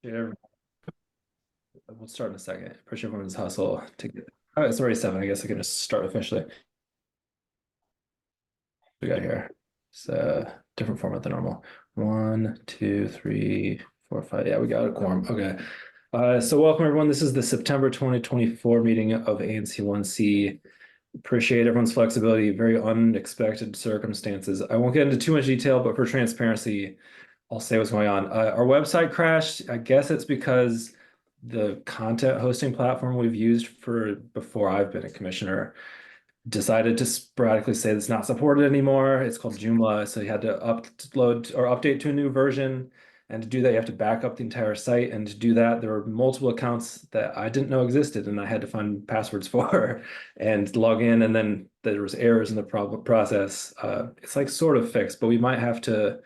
Yeah, we'll start in a second. Appreciate everyone's hustle to get. Oh, it's already 7. I guess I can just start officially. We got here. It's a different format than normal. 1, 2, 3, 4, 5. Yeah, we got a quorum. Okay. So welcome everyone. This is the September 2024 meeting of ANC 1C. Appreciate everyone's flexibility. Very unexpected circumstances. I won't get into too much detail, but for transparency, I'll say what's going on. Our website crashed. I guess it's because the content hosting platform we've used for before I've been a commissioner decided to sporadically say it's not supported anymore. It's called Joomla, so you had to upload or update to a new version. And to do that, you have to back up the entire site. And to do that, there were multiple accounts that I didn't know existed, and I had to find passwords for and log in. And then there was errors in the process. It's like sort of fixed, but we might have to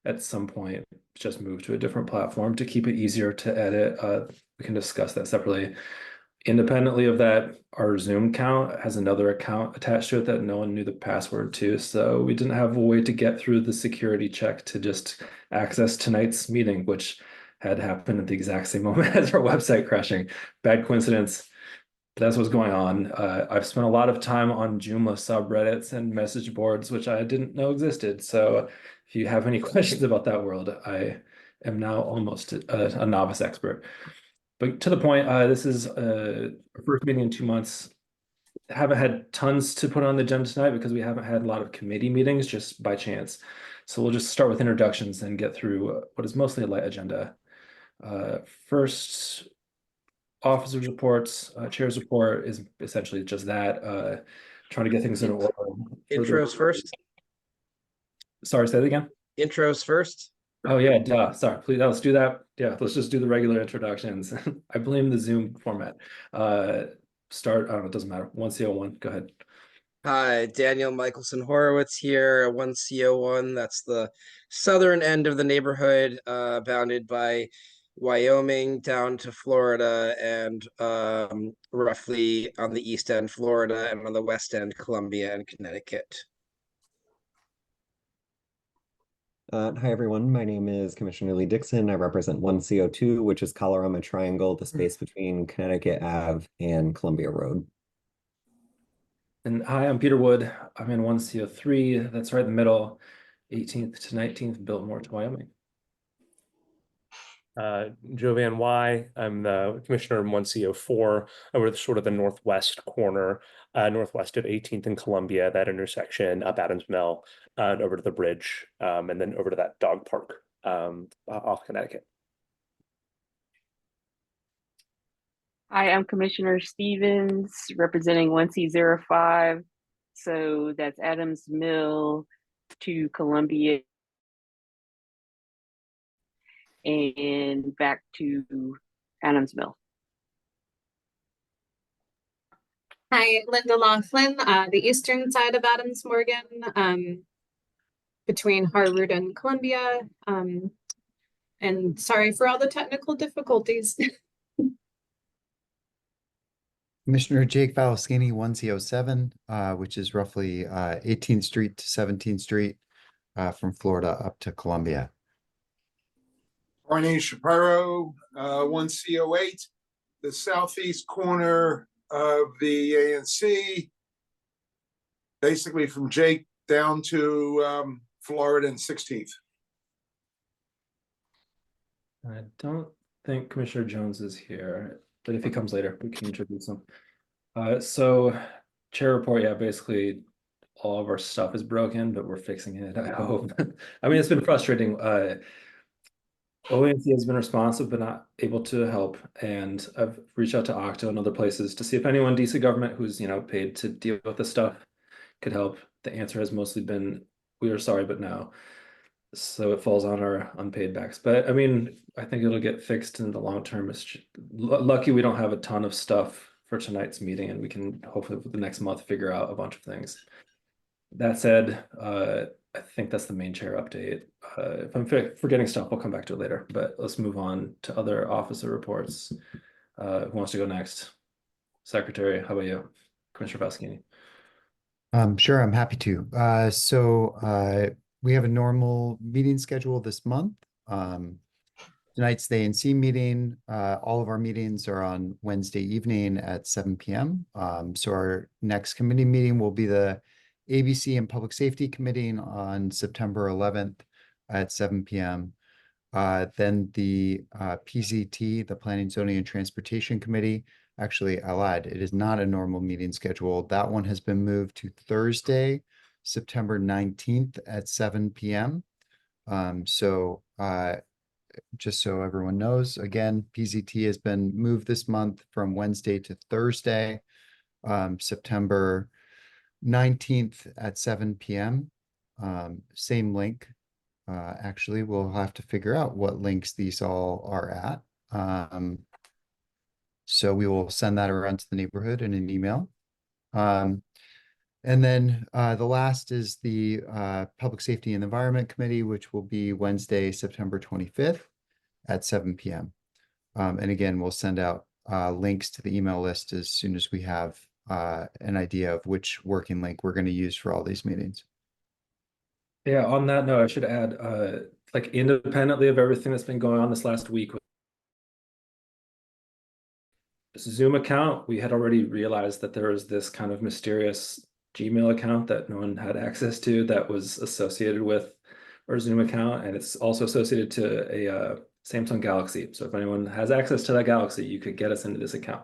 at some point just move to a different platform to keep it easier to edit. We can discuss that separately. Independently of that, our Zoom account has another account attached to it that no one knew the password to. So we didn't have a way to get through the security check to just access tonight's meeting, which had happened at the exact same moment as our website crashing. Bad coincidence. That's what's going on. I've spent a lot of time on Joomla subreddits and message boards, which I didn't know existed. So if you have any questions about that world, I am now almost a novice expert. But to the point, this is our first meeting in 2 months. Haven't had tons to put on the agenda tonight because we haven't had a lot of committee meetings just by chance. So we'll just start with introductions and get through what is mostly a light agenda. First, officers' reports, chair's report is essentially just that, trying to get things in order. Intros first. Sorry, say that again. Intros first. Oh yeah, duh. Sorry, please. Let's do that. Yeah, let's just do the regular introductions. I blame the Zoom format. Start. I don't know. It doesn't matter. 1CO1. Go ahead. Hi, Daniel Michelson Horowitz here, 1CO1. That's the southern end of the neighborhood, bounded by Wyoming down to Florida, and roughly on the east end, Florida, and on the west end, Columbia and Connecticut. Hi, everyone. My name is Commissioner Lee Dixon. I represent 1CO2, which is Colorama Triangle, the space between Connecticut Ave and Columbia Road. And hi, I'm Peter Wood. I'm in 1CO3. That's right in the middle, 18th to 19th, Biltmore to Wyoming. Jovan Y. I'm the commissioner of 1CO4 over sort of the northwest corner, northwest of 18th and Columbia, that intersection up Adams Mill, and over to the bridge, and then over to that dog park off Connecticut. Hi, I'm Commissioner Stevens, representing 1C05. So that's Adams Mill to Columbia and back to Adams Mill. Hi, Linda Laughlin, the eastern side of Adams Morgan, between Harvard and Columbia. And sorry for all the technical difficulties. Commissioner Jake Valaskini, 1CO7, which is roughly 18th Street to 17th Street, from Florida up to Columbia. Barney Shapiro, 1CO8, the southeast corner of the ANC, basically from Jake down to Florida and 16th. I don't think Commissioner Jones is here, but if he comes later, we can introduce him. So chair report, yeah, basically all of our stuff is broken, but we're fixing it, I hope. I mean, it's been frustrating. OANC has been responsive but not able to help, and I've reached out to Octo and other places to see if anyone in DC government who's paid to deal with this stuff could help. The answer has mostly been, we are sorry, but no. So it falls on our unpaid backs. But I mean, I think it'll get fixed in the long term. It's lucky we don't have a ton of stuff for tonight's meeting, and we can hopefully for the next month figure out a bunch of things. That said, I think that's the main chair update. If I'm forgetting stuff, I'll come back to it later, but let's move on to other officer reports. Who wants to go next? Secretary, how about you? Commissioner Valschini. Sure, I'm happy to. So we have a normal meeting schedule this month. Tonight's the ANC meeting. All of our meetings are on Wednesday evening at 7 p.m. So our next committee meeting will be the ABC and Public Safety Committee on September 11th at 7 p.m. Then the PZT, the Planning, Zoning, and Transportation Committee. Actually, I lied. It is not a normal meeting schedule. That one has been moved to Thursday, September 19th at 7 p.m. Just so everyone knows, again, PZT has been moved this month from Wednesday to Thursday, September 19th at 7 p.m. Same link. Actually, we'll have to figure out what links these all are at. So we will send that around to the neighborhood in an email. And then the last is the Public Safety and Environment Committee, which will be Wednesday, September 25th at 7 p.m. And again, we'll send out links to the email list as soon as we have an idea of which working link we're going to use for all these meetings. Yeah, on that note, I should add, like independently of everything that's been going on this last week with this Zoom account, we had already realized that there was this kind of mysterious Gmail account that no one had access to that was associated with our Zoom account, and it's also associated to a Samsung Galaxy. So if anyone has access to that Galaxy, you could get us into this account.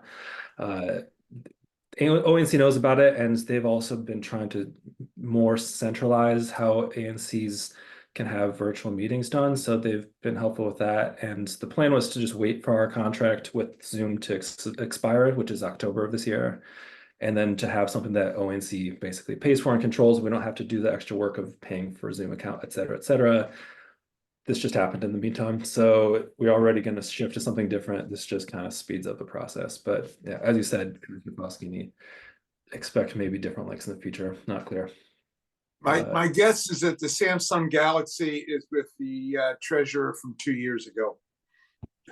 ONC knows about it, and they've also been trying to more centralize how ANCs can have virtual meetings done. So they've been helpful with that. And the plan was to just wait for our contract with Zoom to expire, which is October of this year. And then to have something that ONC basically pays for and controls. We don't have to do the extra work of paying for a Zoom account, et cetera, et cetera. This just happened in the meantime. So we're already going to shift to something different. This just kind of speeds up the process. But yeah, as you said, Commissioner Foskini, expect maybe different links in the future. Not clear. My guess is that the Samsung Galaxy is with the treasurer from 2 years ago.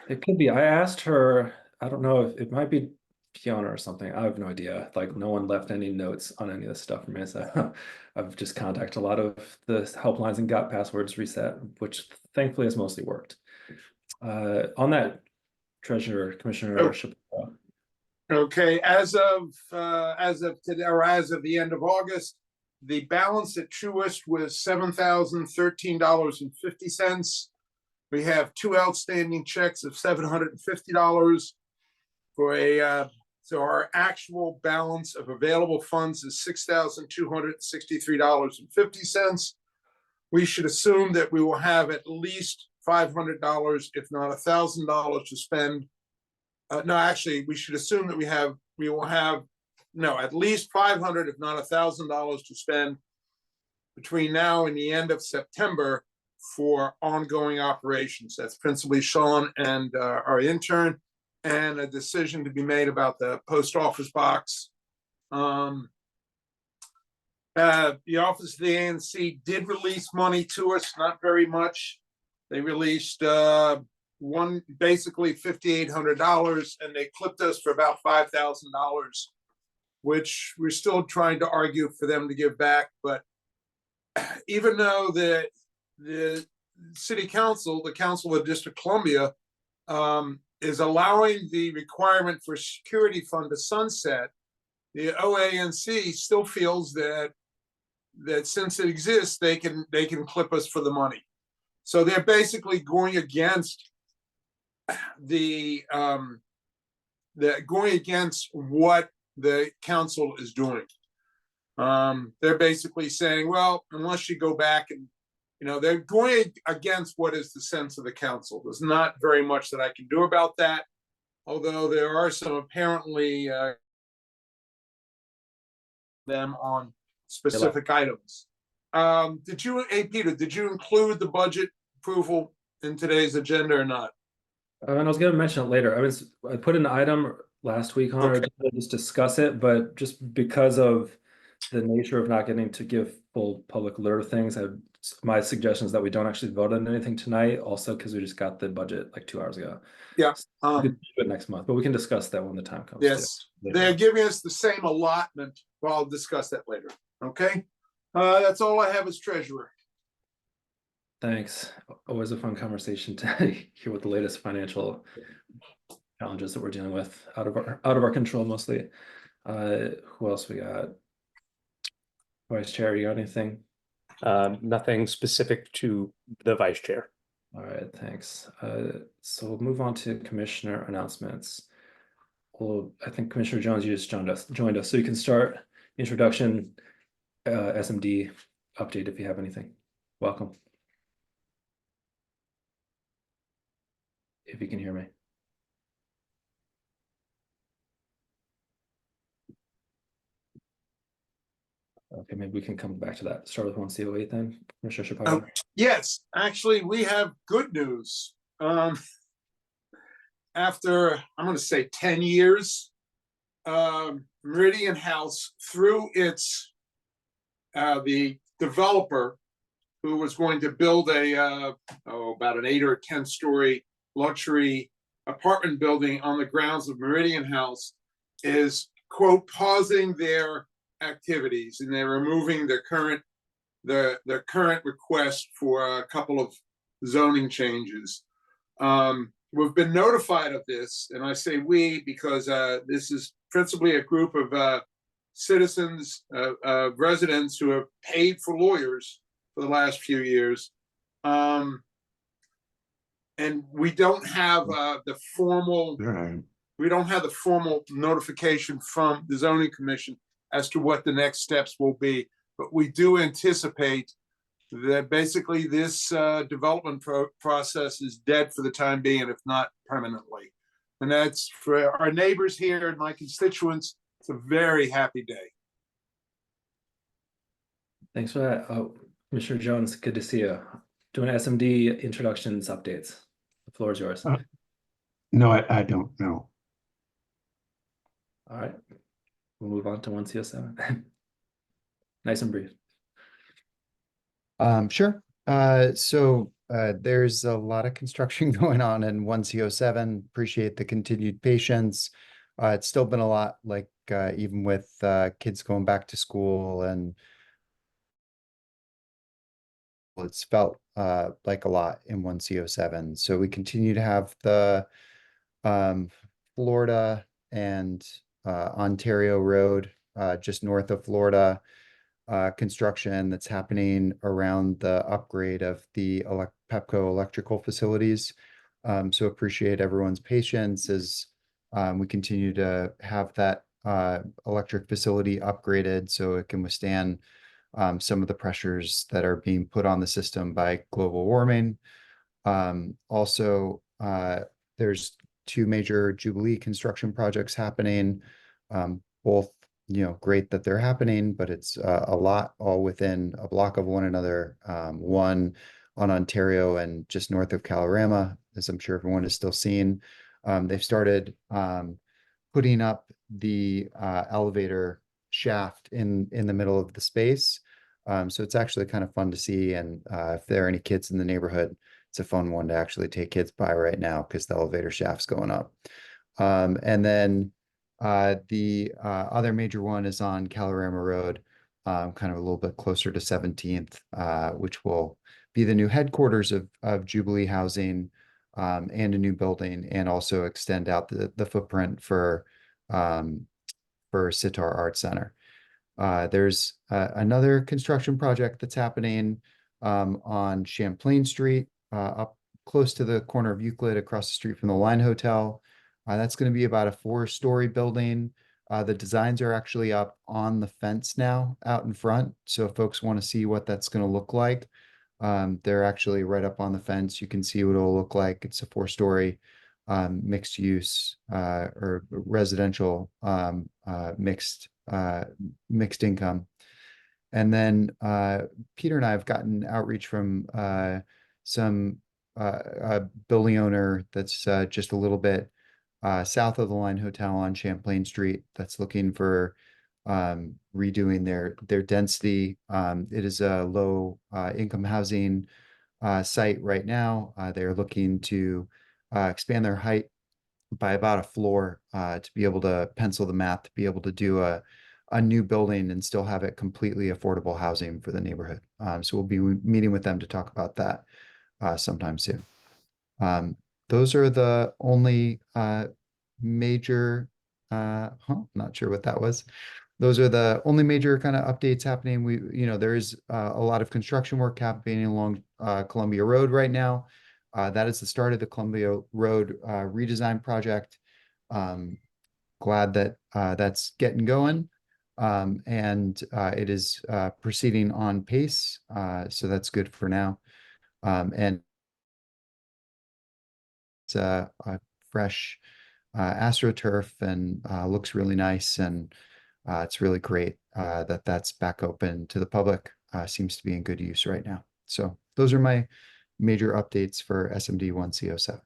It could be. I asked her, I don't know if it might be Fiona or something. I have no idea. Like no one left any notes on any of this stuff for me. So I've just contacted a lot of the helplines and got passwords reset, which thankfully has mostly worked. On that, Treasurer Commissioner Chappelle. Okay, as of today, or as of the end of August, the balance at Truist was $7,013.50. We have 2 outstanding checks of $750 for a. So our actual balance of available funds is $6,263.50. We should assume that we will have at least $500, if not $1,000, to spend. No, actually, we should assume that we will have at least $500, if not $1,000, to spend between now and the end of September for ongoing operations. That's principally Sean and our intern, and a decision to be made about the post office box. The office of the ANC did release money to us, not very much. They released basically $5,800, and they clipped us for about $5,000, which we're still trying to argue for them to give back. But even though the city council, the council of District Columbia, is allowing the requirement for security fund to sunset, the OANC still feels that since it exists, they can clip us for the money. So they're basically going against going against what the council is doing. They're basically saying, well, unless you go back and, they're going against what is the sense of the council. There's not very much that I can do about that, although there are some apparently them on specific items. Peter, did you include the budget approval in today's agenda or not? And I was going to mention it later. I put an item last week on our agenda to just discuss it, but just because of the nature of not getting to give full public alert of things, my suggestion is that we don't actually vote on anything tonight. Also, because we just got the budget like 2 hours ago. Yeah, so we could do it next month, but we can discuss that when the time comes. Yes, they're giving us the same allotment. Well, I'll discuss that later. Okay, that's all I have as treasurer. Thanks. Always a fun conversation to hear what the latest financial challenges that we're dealing with out of our control mostly. Who else we got? Vice Chair, you got anything? Nothing specific to the vice chair. All right, thanks. So we'll move on to commissioner announcements. Well, I think Commissioner Jones, you just joined us, so you can start introduction, SMD update if you have anything. Welcome. If you can hear me. Okay, maybe we can come back to that. Start with 1C08 then, Commissioner Chaparro. Yes, actually, we have good news. After, I'm going to say 10 years, Meridian House, through its, the developer who was going to build about an 8 or 10 story luxury apartment building on the grounds of Meridian House, is, quote, pausing their activities, and they're removing their current request for a couple of zoning changes. We've been notified of this, and I say we because this is principally a group of citizens, residents who have paid for lawyers for the last few years. And we don't have the formal notification from the zoning commission as to what the next steps will be. But we do anticipate that basically this development process is dead for the time being, if not permanently. And that's for our neighbors here and my constituents. It's a very happy day. Thanks for that. Commissioner Jones, good to see you. Doing SMD introductions, updates. The floor is yours. No, I don't know. All right. We'll move on to 1C07. Nice and brief. Sure. There's a lot of construction going on in 1C07. Appreciate the continued patience. It's still been a lot, like even with kids going back to school, and it's felt like a lot in 1C07. So we continue to have the Florida and Ontario Road just north of Florida construction that's happening around the upgrade of the Pepco electrical facilities. So appreciate everyone's patience as we continue to have that electric facility upgraded so it can withstand some of the pressures that are being put on the system by global warming. Also, there's 2 major Jubilee construction projects happening, both great that they're happening, but it's a lot all within a block of one another. One on Ontario and just north of Kalorama, as I'm sure everyone is still seeing. They've started putting up the elevator shaft in the middle of the space. So it's actually kind of fun to see. And if there are any kids in the neighborhood, it's a fun one to actually take kids by right now because the elevator shaft's going up. And then the other major one is on Kalorama Road, kind of a little bit closer to 17th, which will be the new headquarters of Jubilee Housing, and a new building, and also extend out the footprint for Sitar Art Center. There's another construction project that's happening on Champlain Street, up close to the corner of Euclid, across the street from the Line Hotel. That's going to be about a 4-story building. The designs are actually up on the fence now out in front. So if folks want to see what that's going to look like, they're actually right up on the fence. You can see what it'll look like. It's a 4-story mixed use or residential mixed income. And then Peter and I have gotten outreach from some building owner that's just a little bit south of the Line Hotel on Champlain Street that's looking for redoing their density. It is a low income housing site right now. They're looking to expand their height by about a floor to be able to pencil the math, to be able to do a a new building and still have it completely affordable housing for the neighborhood. So we'll be meeting with them to talk about that sometime soon. Those are the only major, not sure what that was. Those are the only major kind of updates happening. There is a lot of construction work happening along Columbia Road right now. That is the start of the Columbia Road redesign project. Glad that that's getting going. And it is proceeding on pace. So that's good for now. And it's a fresh AstroTurf and looks really nice. And it's really great that that's back open to the public. Seems to be in good use right now. So those are my major updates for SMD 1C07.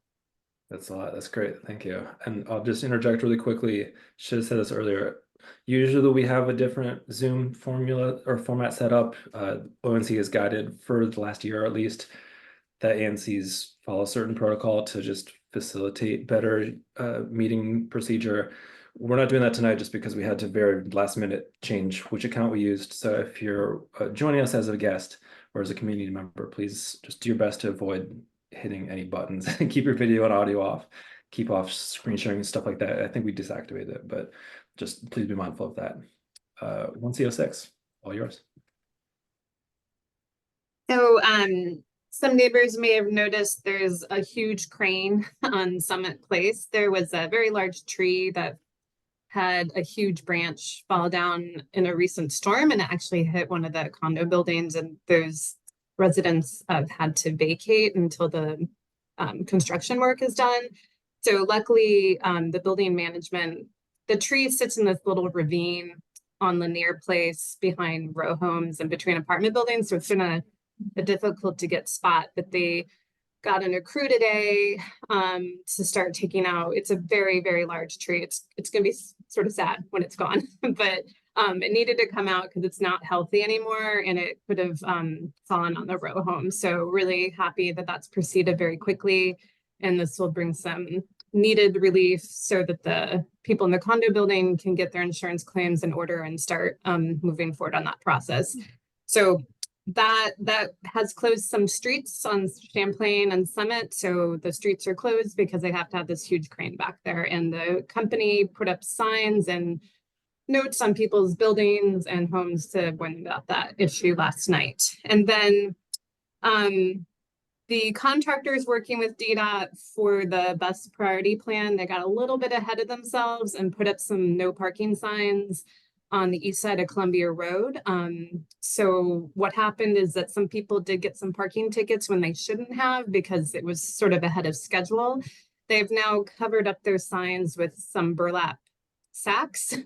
That's a lot. That's great. Thank you. And I'll just interject really quickly. Should have said this earlier. Usually we have a different Zoom formula or format set up. ONC has guided for the last year at least that ANCs follow a certain protocol to just facilitate better meeting procedure. We're not doing that tonight just because we had to very last minute change which account we used. So if you're joining us as a guest or as a community member, please just do your best to avoid hitting any buttons and keep your video and audio off. Keep off screen sharing and stuff like that. I think we deactivated it, but just please be mindful of that. 1C06, all yours. So some neighbors may have noticed there's a huge crane on Summit Place. There was a very large tree that had a huge branch fall down in a recent storm, and it actually hit one of the condo buildings, and those residents have had to vacate until the construction work is done. So luckily, the building management, the tree sits in this little ravine on Lanier Place behind row homes and between apartment buildings. So it's been a difficult to get spot, but they got an crew today to start taking out. It's a very, very large tree. It's going to be sort of sad when it's gone, but it needed to come out because it's not healthy anymore, and it could have fallen on the row home. So really happy that that's proceeded very quickly, and this will bring some needed relief so that the people in the condo building can get their insurance claims in order and start moving forward on that process. So that has closed some streets on Champlain and Summit. So the streets are closed because they have to have this huge crane back there. And the company put up signs and notes on people's buildings and homes to warn about that issue last night. And then the contractors working with DDOT for the bus priority plan, they got a little bit ahead of themselves and put up some no parking signs on the east side of Columbia Road. So what happened is that some people did get some parking tickets when they shouldn't have because it was sort of ahead of schedule. They've now covered up their signs with some burlap sacks,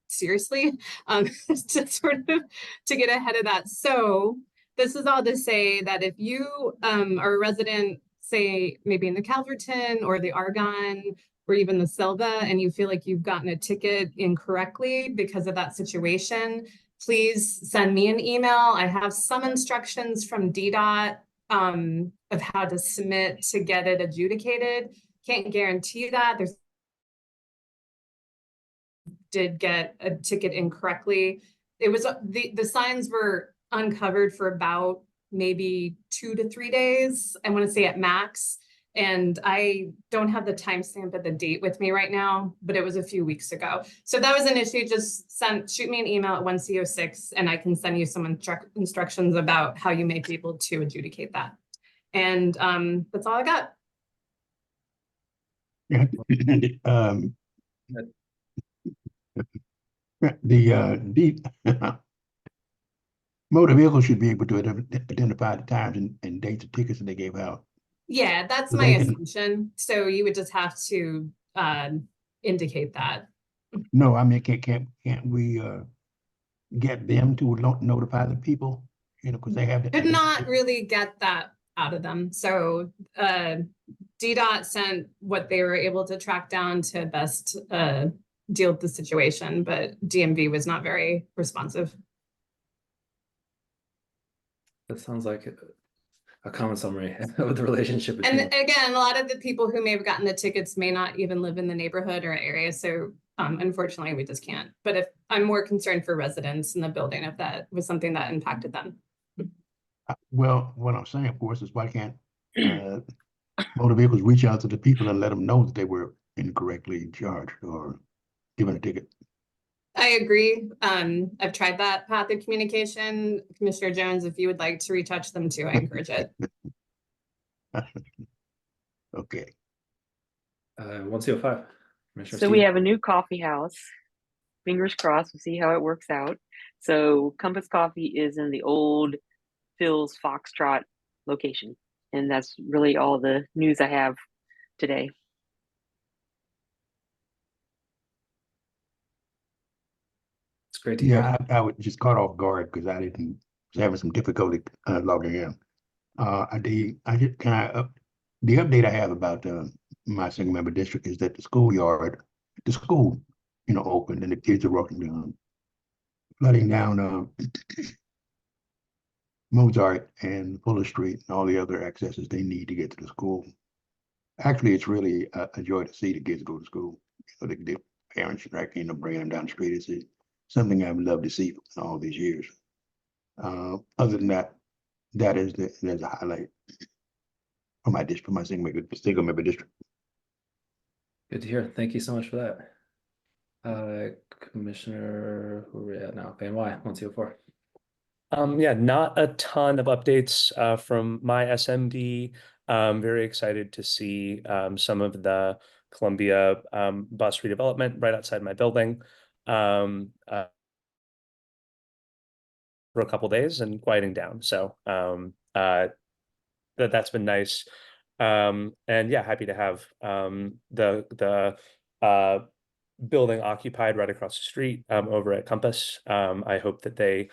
seriously, to sort of to get ahead of that. So this is all to say that if you are a resident, say maybe in the Calverton or the Argonne, or even the Silva, and you feel like you've gotten a ticket incorrectly because of that situation, please send me an email. I have some instructions from DDOT of how to submit to get it adjudicated. Can't guarantee that. Did get a ticket incorrectly. It was the signs were uncovered for about maybe 2 to 3 days. I want to say at max. And I don't have the timestamp of the date with me right now, but it was a few weeks ago. So that was an issue. Just shoot me an email at 1C06 and I can send you some instructions about how you may be able to adjudicate that. And that's all I got. Yeah. Motor vehicle should be able to identify the times and dates of tickets that they gave out. Yeah, that's So my they can- assumption. So you would just have to indicate that. No, I mean, can't we get them to notify the people? You know, because they have. Could not really get that out of them. So DDOT sent what they were able to track down to best deal with the situation, but DMV was not very responsive. That sounds like a common summary of the relationship between. And again, a lot of the people who may have gotten the tickets may not even live in the neighborhood or area. So Unfortunately, we just can't. But if I'm more concerned for residents in the building, if that was something that impacted them. Well, what I'm saying, of course, is why can't motor vehicles reach out to the people and let them know that they were incorrectly charged or given a ticket? I agree. I've tried that path of communication. Commissioner Jones, if you would like to retouch them too, I encourage it. Okay. 1CO5. Commissioner So we Steve. have a new coffee house. Fingers crossed, we'll see how it works out. So Compass Coffee is in the old Phil's Foxtrot location. And that's really all the news I have today. It's great to hear. Yeah, I was just caught off guard because I was having some difficulty logging in. The update I have about my single member district is that the school, opened and the kids are walking down, flooding down Mozart and Fuller Street and all the other accesses they need to get to the school. Actually, it's really a joy to see the kids go to school. The parents bringing them down the street. It's something I've loved to see in all these years. Other than that, there's a highlight for my district, for my single member district. Good to hear. Thank you so much for that. Commissioner, who are we at now? Van Y, 1CO4. Yeah, not a ton of updates from my SMD. Very excited to see some of the Columbia bus redevelopment right outside my building for a couple days and quieting down. So that's been nice. And yeah, happy to have the building occupied right across the street over at Compass. I hope that they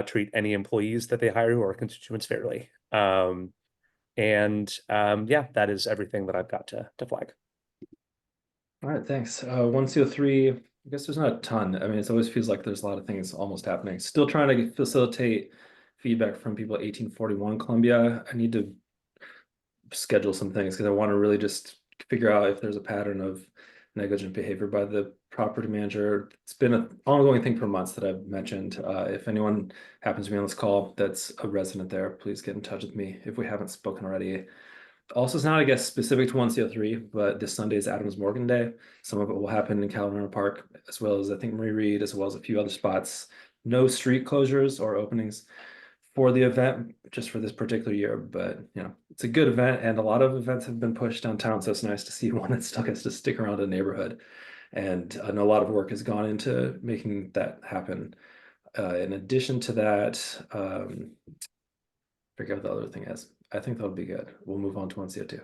treat any employees that they hire who are constituents fairly. Yeah, that is everything that I've got to flag. All right, thanks. 1CO3, I guess there's not a ton. I mean, it always feels like there's a lot of things almost happening. Still trying to facilitate feedback from people at 1841 Columbia. I need to schedule some things because I want to really just figure out if there's a pattern of negligent behavior by the property manager. It's been an ongoing thing for months that I've mentioned. If anyone happens to be on this call that's a resident there, please get in touch with me if we haven't spoken already. Also, it's not, I guess, specific to 1CO3, but this Sunday is Adams Morgan Day. Some of it will happen in Calhoun Park, as well as I think Marie Reed, as well as a few other spots. No street closures or openings for the event, just for this particular year, but it's a good event, and a lot of events have been pushed downtown, so it's nice to see one that still gets to stick around the neighborhood. And I know a lot of work has gone into making that happen. In addition to that, forget what the other thing is. I think that'll be good. We'll move on to 1CO2.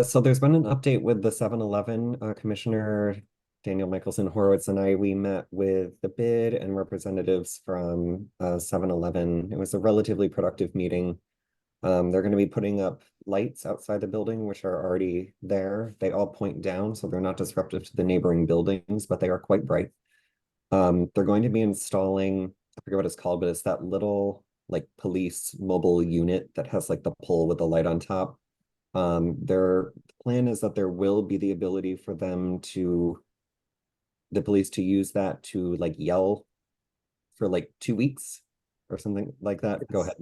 So there's been an update with the 7-Eleven. Commissioner Daniel Michelson Horowitz and we met with the bid and representatives from 7-Eleven. It was a relatively productive meeting. They're going to be putting up lights outside the building, which are already there. They all point down, so they're not disruptive to the neighboring buildings, but they are quite bright. They're going to be installing, I forget what it's called, but it's that little like police mobile unit that has like the pole with the light on top. Their plan is that there will be the ability for the police to use that to like yell for like 2 weeks or something like that. Go ahead.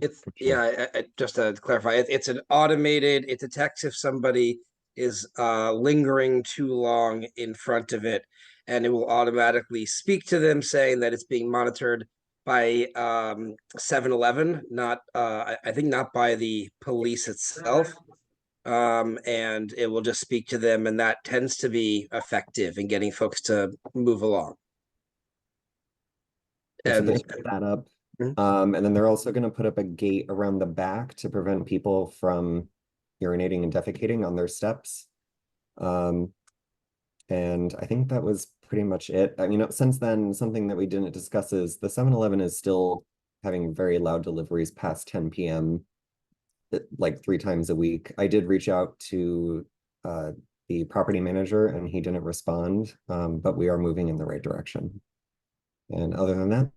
Just to clarify, it's an automated, it detects if somebody is lingering too long in front of it, and it will automatically speak to them saying that it's being monitored by 7-Eleven, not I think not by the police itself. And it will just speak to them, and that tends to be effective in getting folks to move along. So they put that up. And then they're also going to put up a gate around the back to prevent people from urinating and defecating on their steps. And I think that was pretty much it. I mean, since then, something that we didn't discuss is the 7-Eleven is still having very loud deliveries past 10 p.m. like 3 times a week. I did reach out to the property manager and he didn't respond, but we are moving in the right direction. And other than that,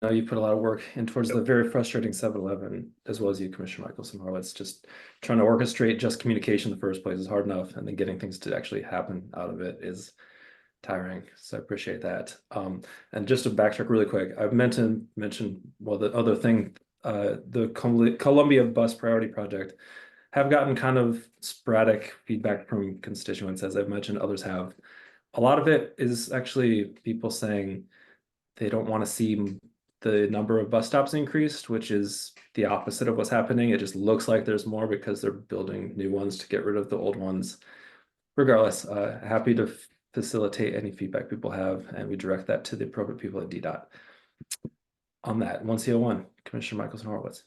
know you put a lot of work in towards the very frustrating 7-Eleven, as well as you, Commissioner Michelson Horowitz. Just trying to orchestrate just communication in the first place is hard enough, and then getting things to actually happen out of it is tiring. So I appreciate that. And just to backtrack really quick, I've meant to mention, well, the other thing, the Columbia Bus Priority Project have gotten kind of sporadic feedback from constituents, as I've mentioned, others have. A lot of it is actually people saying they don't want to see the number of bus stops increased, which is the opposite of what's happening. It just looks like there's more because they're building new ones to get rid of the old ones. Regardless, happy to facilitate any feedback people have, and we direct that to the appropriate people at DDOT. On that, 1CO1, Commissioner Michelson Horowitz.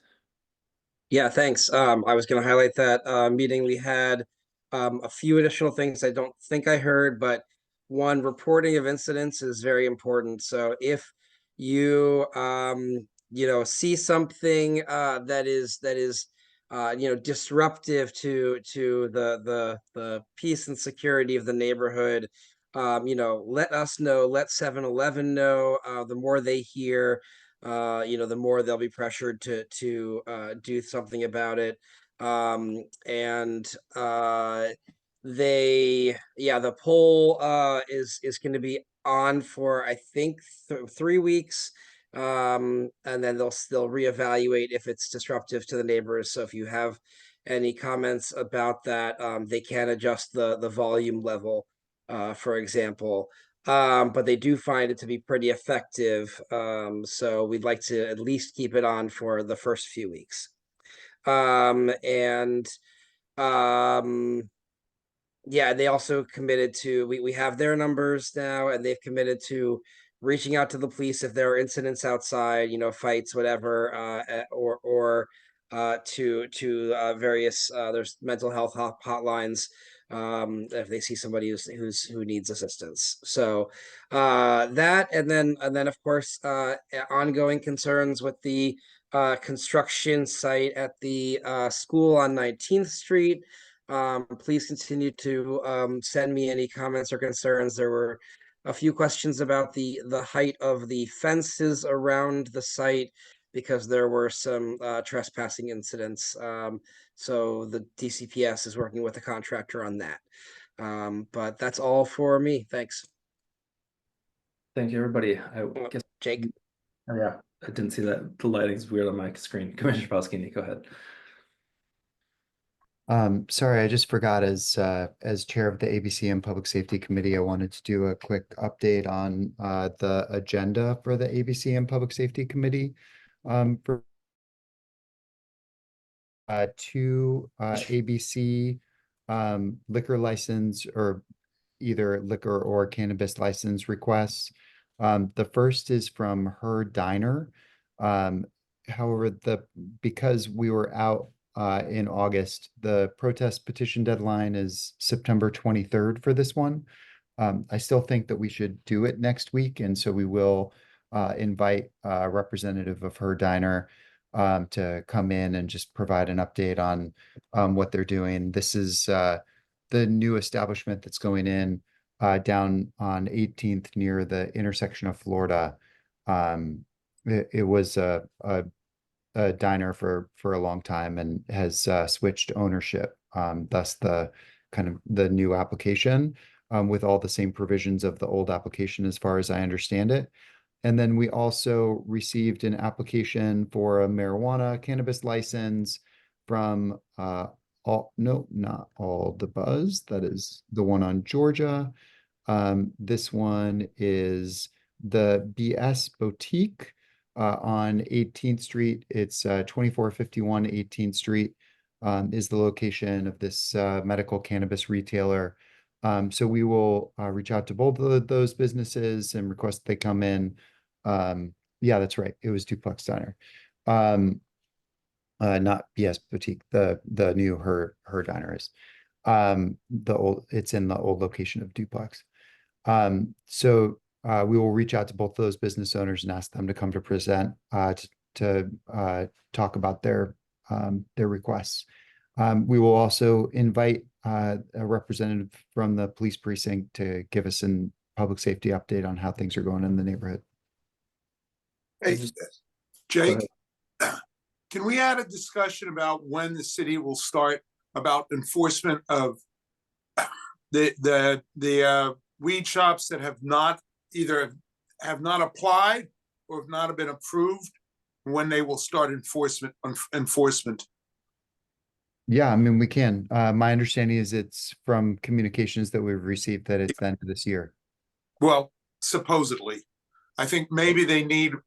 Yeah, thanks. I was going to highlight that meeting we had. A few additional things I don't think I heard, but one, reporting of incidents is very important. So if you see something that is disruptive to the peace and security of the neighborhood, let us know, let 7-Eleven know. The more they hear, the more they'll be pressured to do something about it. And the poll is going to be on for, I think, 3 weeks. And then they'll reevaluate if it's disruptive to the neighbors. So if you have any comments about that, they can adjust the volume level, for example. But they do find it to be pretty effective. So we'd like to at least keep it on for the first few weeks. And yeah, they also committed to, we have their numbers now, and they've committed to reaching out to the police if there are incidents outside, fights, whatever, or to various there's mental health hotlines if they see somebody who needs assistance. So that, and then of course ongoing concerns with the construction site at the school on 19th Street. Please continue to send me any comments or concerns. There were a few questions about the height of the fences around the site because there were some trespassing incidents. So the DCPS is working with the contractor on that. But that's all for me. Thanks. Thank you, everybody. I guess, Jake. oh, yeah, I didn't see that. The lighting's weird on my screen. Commissioner Paskini, go ahead. Sorry, I just forgot as chair of the ABCM Public Safety Committee, I wanted to do a quick update on the agenda for the ABCM Public Safety Committee. For two ABC liquor license, or either liquor or cannabis license requests. The first is from Her Diner. However, because we were out in August, the protest petition deadline is September 23rd for this one. I still think that we should do it next week, and so we will invite a representative of Her Diner to come in and just provide an update on what they're doing. This is the new establishment that's going in down on 18th near the intersection of Florida. It was a diner for a long time and has switched ownership. Thus the kind of the new application with all the same provisions of the old application, as far as I understand it. And then we also received an application for a marijuana cannabis license from not All the Buzz. That is the one on Georgia. This one is the BS Boutique on 18th Street. It's 2451 18th Street is the location of this medical cannabis retailer. So we will reach out to both of those businesses and request they come in. Yeah, that's right. It was Duplex Diner. Not BS Boutique. The new Her Diner is. It's in the old location of Duplex. So we will reach out to both of those business owners and ask them to come to present to talk about their requests. We will also invite a representative from the police precinct to give us a public safety update on how things are going in the neighborhood. Hey, Go Jake, ahead. can we add a discussion about when the city will start about enforcement of the weed shops that have not either have not applied or have not been approved, when they will start enforcement? Yeah, I mean, we can. My understanding is it's from communications that we've received that it's the end of this year. Well, supposedly. I think maybe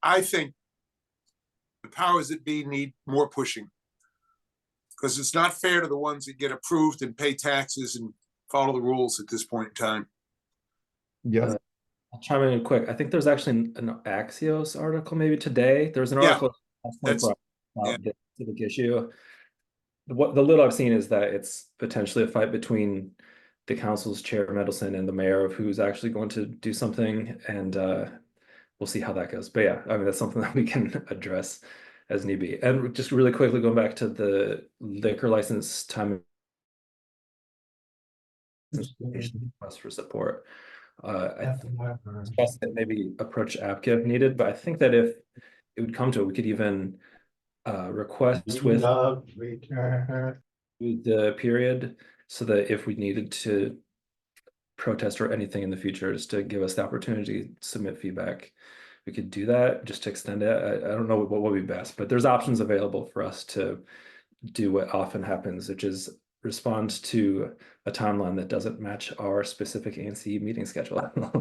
I think the powers that be need more pushing. Because it's not fair to the ones that get approved and pay taxes and follow the rules at this point in time. Yep. I'll chime in quick. I think there's actually an Axios article maybe today. There's an Yeah, article that's- about yeah. this specific issue. What the little I've seen is that it's potentially a fight between the council's chair Mendelson and the mayor of who's actually going to do something, and we'll see how that goes. But yeah, I mean that's something that we can address as need be. And just really quickly going back to the liquor license time request for support. I suggest that maybe approach APCA if needed, but I think that if it would come to it, we could even request with the period so that if we needed to protest or anything in the future, just to give us the opportunity to submit feedback, we could do that just to extend it. I don't know what would be best, but there's options available for us to do what often happens, which is respond to a timeline that doesn't match our specific ANC meeting schedule,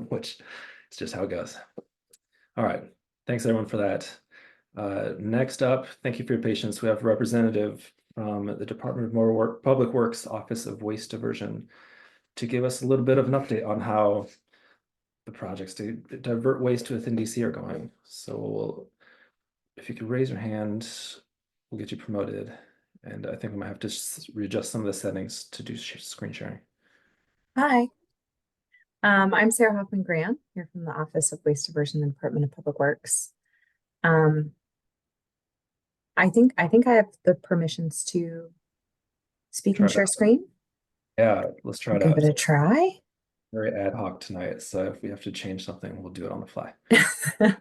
which is just how it goes. All right. Thanks everyone for that. Next up, thank you for your patience. We have a representative from the Department of Public Works Office of Waste Diversion to give us a little bit of an update on how the projects to divert waste within DC are going. So if you could raise your hand, we'll get you promoted. And I think we might have to readjust some of the settings to do screen sharing. Hi, I'm Sarah Hoffman Graham here from the Office of Waste Diversion in the Department of Public Works. I think I have the permissions to speak and share screen. Yeah, let's try it Give out. it a try. Very ad hoc tonight, so if we have to change something, we'll do it on the fly. Okay,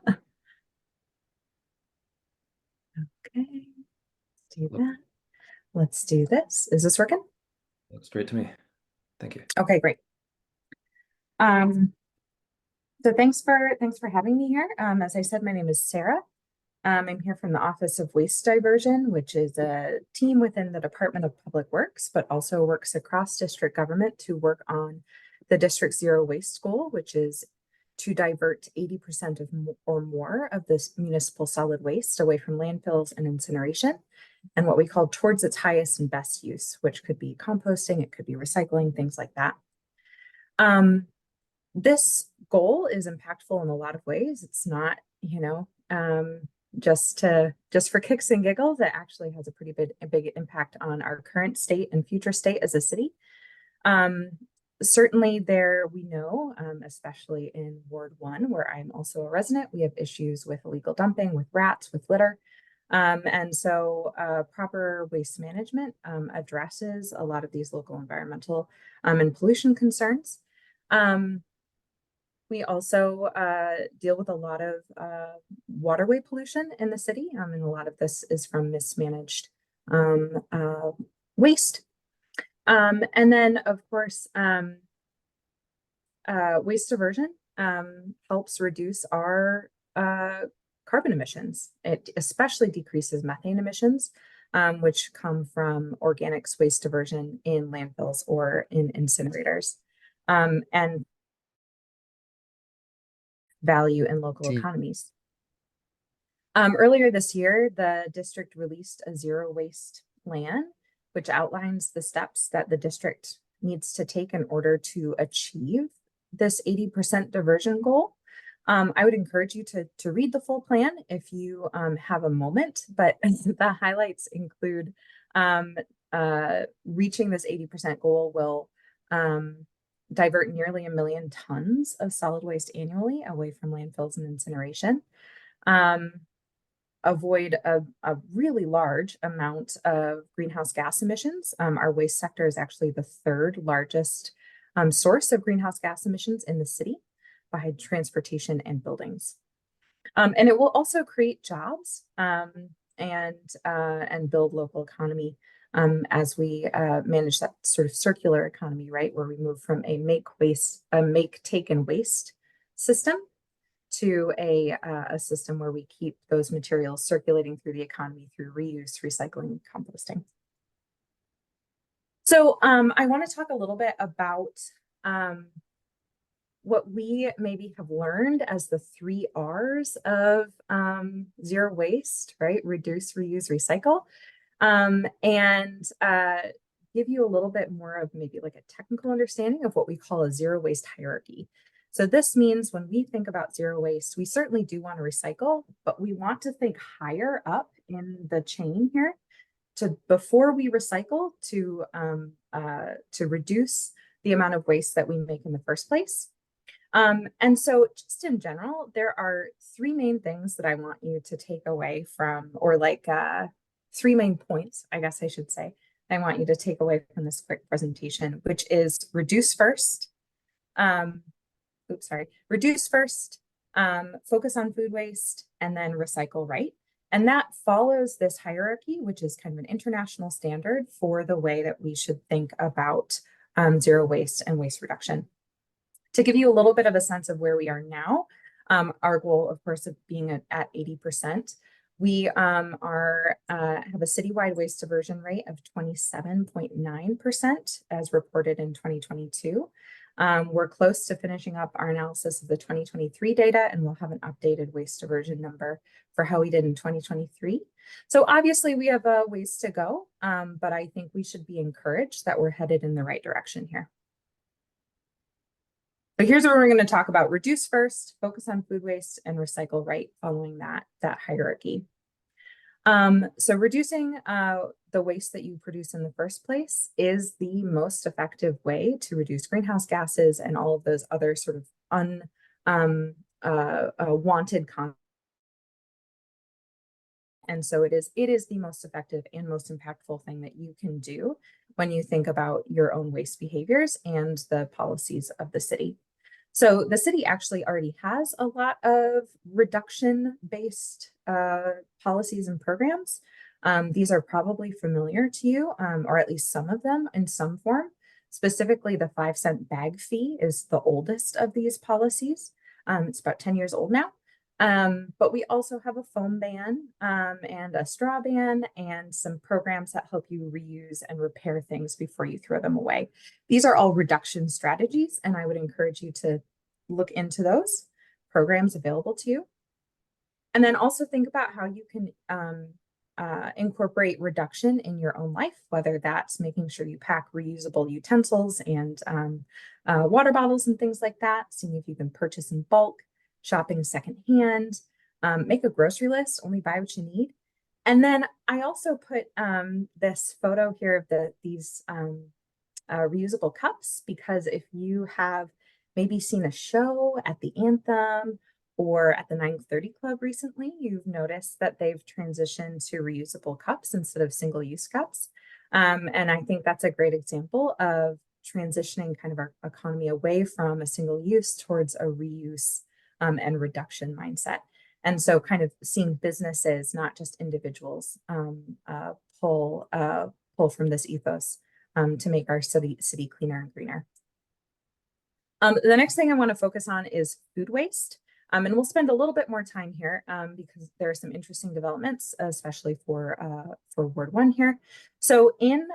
let's do that. Let's do this. Is this working? Looks great to me. Thank you. Okay, great. So thanks for having me here. As I said, my name is Sarah. I'm here from the Office of Waste Diversion, which is a team within the Department of Public Works, but also works across district government to work on the District Zero Waste Goal, which is to divert 80% or more of this municipal solid waste away from landfills and incineration, and what we call towards its highest and best use, which could be composting, it could be recycling, things like that. This goal is impactful in a lot of ways. It's not, just for kicks and giggles. It actually has a pretty big impact on our current state and future state as a city. Certainly we know, especially in Ward 1, where I'm also a resident, we have issues with illegal dumping, with rats, with litter. And so proper waste management addresses a lot of these local environmental and pollution concerns. We also deal with a lot of waterway pollution in the city, and a lot of this is from mismanaged waste. And then, of course, waste diversion helps reduce our carbon emissions. It especially decreases methane emissions, which come from organics waste diversion in landfills or in incinerators. And value in local economies. Earlier this year, the district released a zero waste plan, which outlines the steps that the district needs to take in order to achieve this 80% diversion goal. I would encourage you to read the full plan if you have a moment, but the highlights include reaching this 80% goal will divert nearly 1 million tons of solid waste annually away from landfills and incineration, avoid a really large amount of greenhouse gas emissions. Our waste sector is actually the third largest source of greenhouse gas emissions in the city behind transportation and buildings. And it will also create jobs and build local economy as we manage that sort of circular economy, right, where we move from a make, take, and waste system to a system where we keep those materials circulating through the economy through reuse, recycling, composting. So I want to talk a little bit about what we maybe have learned as the 3 R's of zero waste, right? Reduce, reuse, recycle, and give you a little bit more of maybe like a technical understanding of what we call a zero waste hierarchy. So this means when we think about zero waste, we certainly do want to recycle, but we want to think higher up in the chain here to before we recycle to reduce the amount of waste that we make in the first place. And so just in general, there are 3 main things that I want you to take away from, or like 3 main points, I guess I should say, I want you to take away from this quick presentation, which is reduce first. Reduce first, focus on food waste, and then recycle right. And that follows this hierarchy, which is kind of an international standard for the way that we should think about zero waste and waste reduction. To give you a little bit of a sense of where we are now, our goal, of course, of being at 80%, we have a citywide waste diversion rate of 27.9% as reported in 2022. We're close to finishing up our analysis of the 2023 data, and we'll have an updated waste diversion number for how we did in 2023. So obviously we have a ways to go, but I think we should be encouraged that we're headed in the right direction here. But here's what we're going to talk about: reduce first, focus on food waste, and recycle right, following that hierarchy. So reducing the waste that you produce in the first place is the most effective way to reduce greenhouse gases and all of those other sort of unwanted consequences. And so it is the most effective and most impactful thing that you can do when you think about your own waste behaviors and the policies of the city. So the city actually already has a lot of reduction-based policies and programs. These are probably familiar to you, or at least some of them in some form. Specifically, the 5-cent bag fee is the oldest of these policies. It's about 10 years old now. But we also have a foam ban and a straw ban and some programs that help you reuse and repair things before you throw them away. These are all reduction strategies, and I would encourage you to look into those programs available to you. And then also think about how you can incorporate reduction in your own life, whether that's making sure you pack reusable utensils and water bottles and things like that, seeing if you can purchase in bulk, shopping secondhand, make a grocery list, only buy what you need. And then I also put this photo here of these reusable cups, because if you have maybe seen a show at the Anthem or at the 930 Club recently, you've noticed that they've transitioned to reusable cups instead of single-use cups. And I think that's a great example of transitioning kind of our economy away from a single use towards a reuse and reduction mindset. And so kind of seeing businesses, not just individuals, pull from this ethos to make our city cleaner and greener. The next thing I want to focus on is food waste. And we'll spend a little bit more time here because there are some interesting developments, especially for Ward 1 here. So in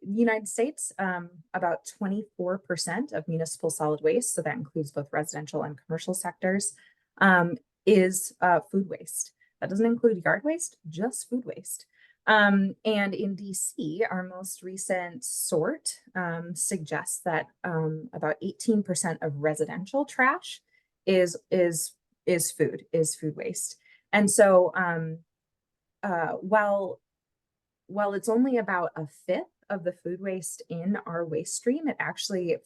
United States, about 24% of municipal solid waste, so that includes both residential and commercial sectors, is food waste. That doesn't include yard waste, just food waste. And in DC, our most recent sort suggests that about 18% of residential trash is food waste. And so while it's only about a fifth of the food waste in our waste stream,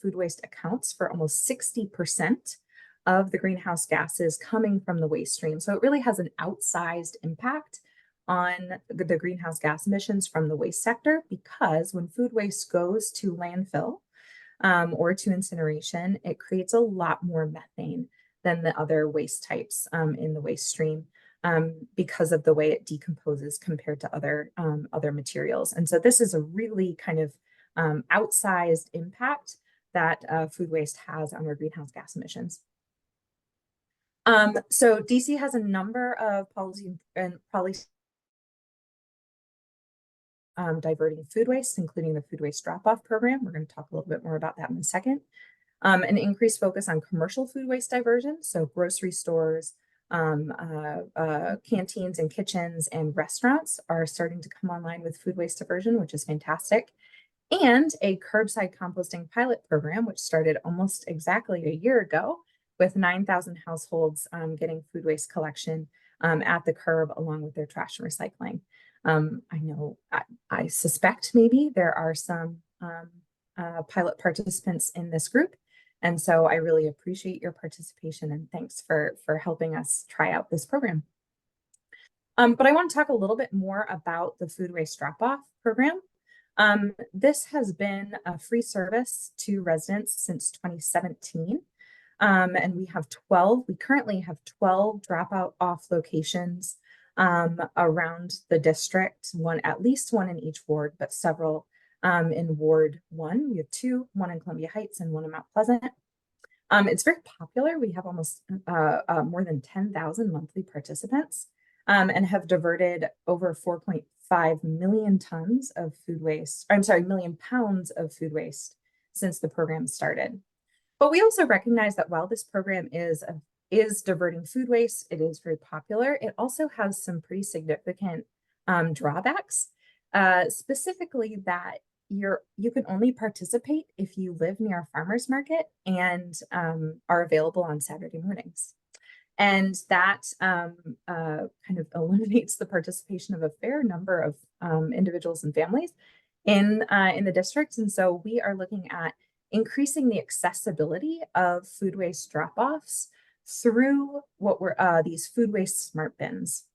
food waste accounts for almost 60% of the greenhouse gases coming from the waste stream. So it really has an outsized impact on the greenhouse gas emissions from the waste sector, because when food waste goes to landfill or to incineration, it creates a lot more methane than the other waste types in the waste stream because of the way it decomposes compared to other materials. And so this is a really kind of outsized impact that food waste has on our greenhouse gas emissions. So DC has a number of policies diverting food waste, including the food waste drop-off program. We're going to talk a little bit more about that in a second. An increased focus on commercial food waste diversion, so grocery stores, canteens and kitchens and restaurants are starting to come online with food waste diversion, which is fantastic. And a curbside composting pilot program, which started almost exactly a year ago, with 9,000 households getting food waste collection at the curb along with their trash and recycling. I know, I suspect maybe there are some pilot participants in this group. And so I really appreciate your participation and thanks for helping us try out this program. But I want to talk a little bit more about the food waste drop-off program. This has been a free service to residents since 2017. And we currently have 12 drop-off locations around the district, at least one in each ward, but several in Ward 1. We have 2, one in Columbia Heights and one in Mount Pleasant. It's very popular. We have almost more than 10,000 monthly participants and have diverted over 4.5 million tons of food waste. Million pounds of food waste since the program started. But we also recognize that while this program is diverting food waste, it is very popular. It also has some pretty significant drawbacks, specifically that you can only participate if you live near a farmer's market and are available on Saturday mornings. And that kind of eliminates the participation of a fair number of individuals and families in the district. And so we are looking at increasing the accessibility of food waste drop-offs through these food waste smart bins.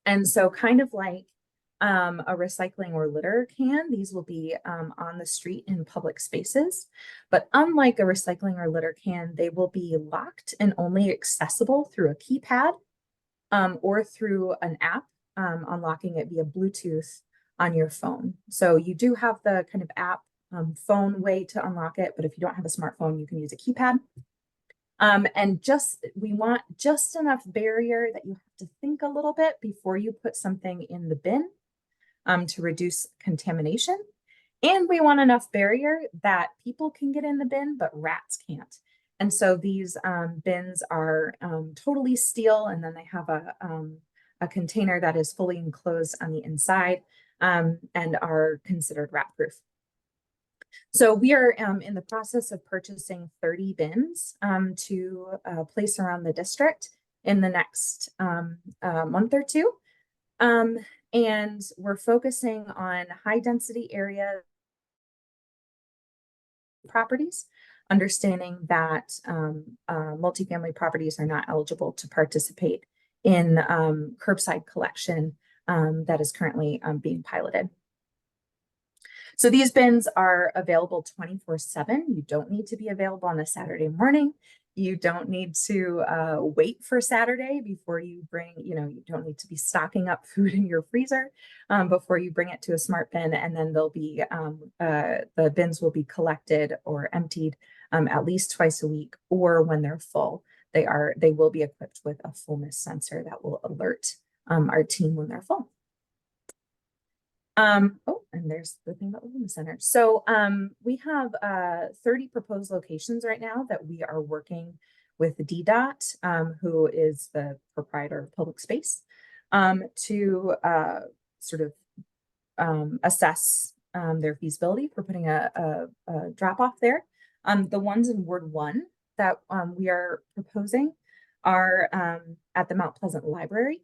And so kind of like a recycling or litter can, these will be on the street in public spaces. But unlike a recycling or litter can, they will be locked and only accessible through a keypad or through an app, unlocking it via Bluetooth on your phone. So you do have the kind of app phone way to unlock it, but if you don't have a smartphone, you can use a keypad. And we want just enough barrier that you have to think a little bit before you put something in the bin to reduce contamination. And we want enough barrier that people can get in the bin, but rats can't. And so these bins are totally steel, and then they have a container that is fully enclosed on the inside and are considered rat proof. So we are in the process of purchasing 30 bins to place around the district in the next month or two. And we're focusing on high density area properties, understanding that multifamily properties are not eligible to participate in curbside collection that is currently being piloted. So these bins are available 24/7. You don't need to be available on a Saturday morning. You don't need to wait for Saturday before you bring, you don't need to be stocking up food in your freezer before you bring it to a smart bin. And then they'll be, the bins will be collected or emptied at least twice a week, or when they're full, they will be equipped with a fullness sensor that will alert our team when they're full. And there's the thing about the Wellness Center. So we have 30 proposed locations right now that we are working with DDOT, who is the proprietor of public space, to sort of assess their feasibility for putting a drop off there. The ones in Ward 1 that we are proposing are at the Mount Pleasant Library,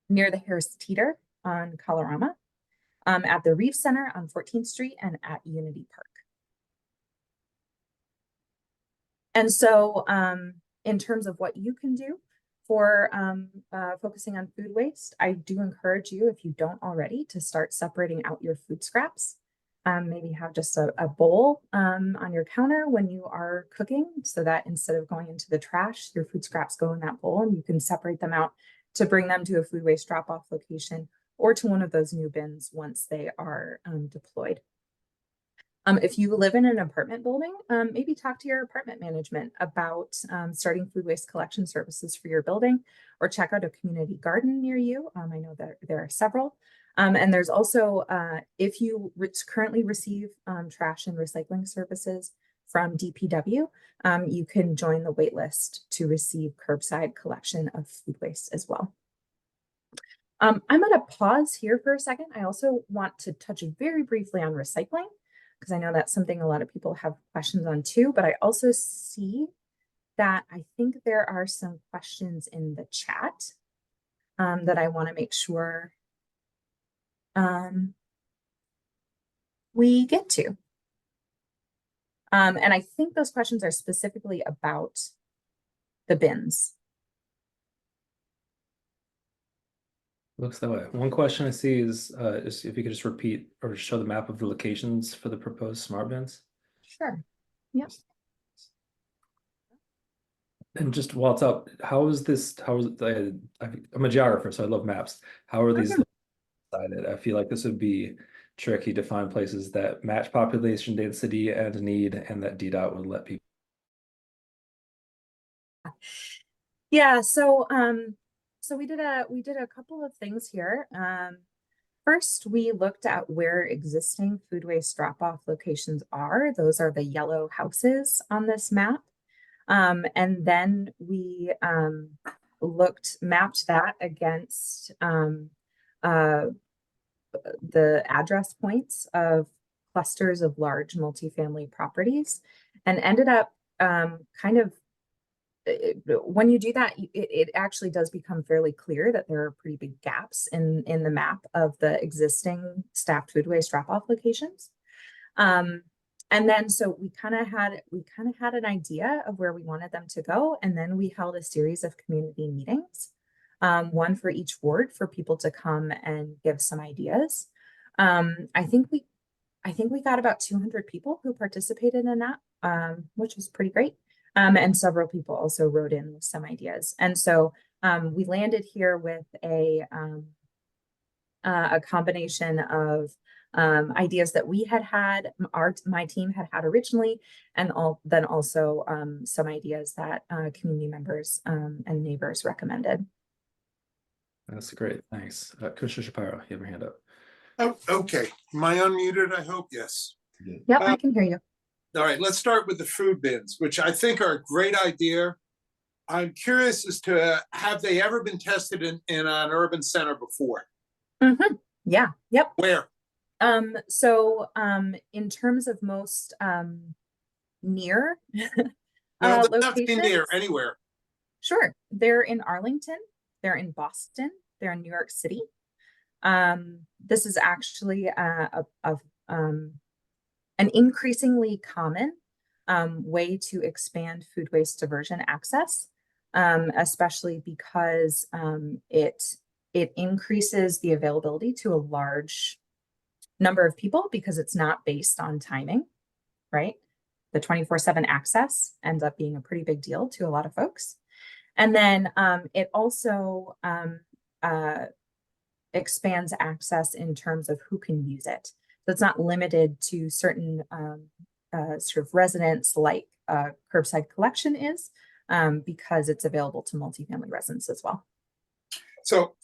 near the Harris Teeter on Colorama, at the Reef Center on 14th Street, and at Unity Park. And so in terms of what you can do for focusing on food waste, I do encourage you, if you don't already, to start separating out your food scraps maybe have just a bowl on your counter when you are cooking, so that instead of going into the trash, your food scraps go in that bowl, and you can separate them out to bring them to a food waste drop-off location or to one of those new bins once they are deployed. If you live in an apartment building, maybe talk to your apartment management about starting food waste collection services for your building, or check out a community garden near you. I know that there are several. And there's also, if you currently receive trash and recycling services from DPW, you can join the wait list to receive curbside collection of food waste as well. I'm going to pause here for a second. I also want to touch very briefly on recycling, because I know that's something a lot of people have questions on too, but I also see that I think there are some questions in the chat that I want to make sure we get to. And I think those questions are specifically about the bins. Looks that way. One question I see is if you could just repeat or show the map of the locations for the proposed smart bins. Sure. Yep. And just while it's up, how is I'm a geographer, so I love maps. How are these decided? I feel like this would be tricky to find places that match population density and need, and that DDOT would let people. Yeah, so so we did a couple of things here. First, we looked at where existing food waste drop-off locations are. Those are the yellow houses on this map. And then we mapped that against the address points of clusters of large multifamily properties, and ended up when you do that, it actually does become fairly clear that there are pretty big gaps in the map of the existing staffed food waste drop-off locations. And then so we kind of had an idea of where we wanted them to go, and then we held a series of community meetings, one for each ward, for people to come and give some ideas. I think we got about 200 people who participated in that, which was pretty great. And several people also wrote in with some ideas. And so we landed here with a combination of ideas that we had my team had originally, and then also some ideas that community members and neighbors recommended. That's great, thanks. Commissioner Shapiro, you have your hand up. Oh, okay. Am I unmuted? I hope, yes. Yep, I can hear you. All right, let's start with the food bins, which I think are a great idea. I'm curious as to, have they ever been tested in an urban center before? Mm-hmm. Yeah, yep. Where? So in terms of most near No, they have to be locations, near anywhere. sure. They're in Arlington, they're in Boston, they're in New York City. This is actually an increasingly common way to expand food waste diversion access, especially because it increases the availability to a large number of people, because it's not based on timing, right? The 24/7 access ends up being a pretty big deal to a lot of folks. And then it also expands access in terms of who can use it. So it's not limited to certain sort of residents like curbside collection is, because it's available to multifamily residents as well. So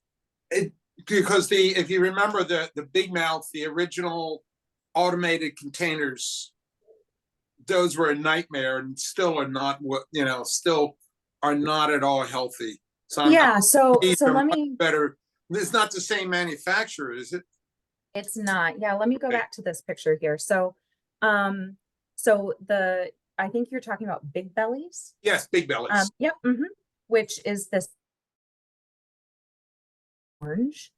because if you remember the Big Mouth, the original automated containers, those were a nightmare and still are not still are not at all healthy. So yeah, so let me better. It's not the same manufacturer, is it? It's not. Yeah, let me go back to this picture here. So I think you're talking about Big Bellies. Yes, Big Bellies. Yep. Which is this orange.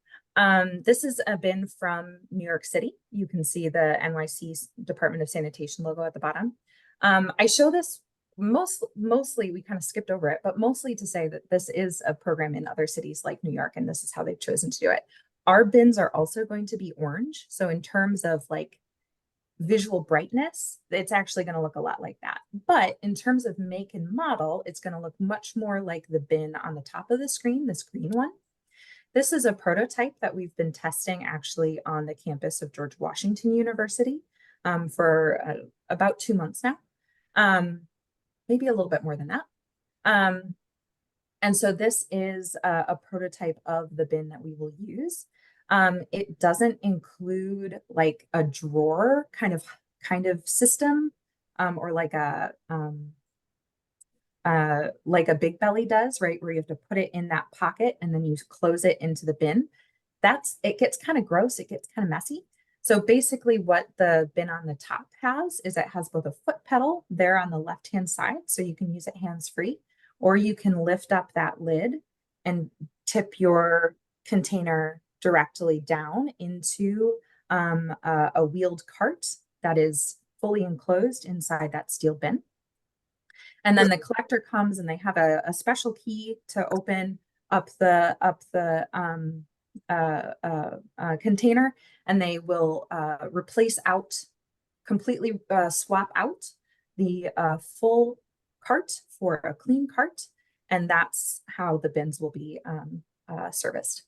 This is a bin from New York City. You can see the NYC Department of Sanitation logo at the bottom. I show this mostly, we kind of skipped over it, but mostly to say that this is a program in other cities like New York, and this is how they've chosen to do it. Our bins are also going to be orange. So in terms of like visual brightness, it's actually going to look a lot like that. But in terms of make and model, it's going to look much more like the bin on the top of the screen, this green one. This is a prototype that we've been testing actually on the campus of George Washington University for about 2 months now, maybe a little bit more than that. And so this is a prototype of the bin that we will use. It doesn't include like a drawer kind of system, or like a Big Belly does, right? Where you have to put it in that pocket and then you close it into the bin. It gets kind of gross. It gets kind of messy. So basically what the bin on the top has is it has both a foot pedal there on the left-hand side, so you can use it hands-free, or you can lift up that lid and tip your container directly down into a wheeled cart that is fully enclosed inside that steel bin. And then the collector comes and they have a special key to open up the container, and they will replace out, completely swap out the full cart for a clean cart. And that's how the bins will be serviced.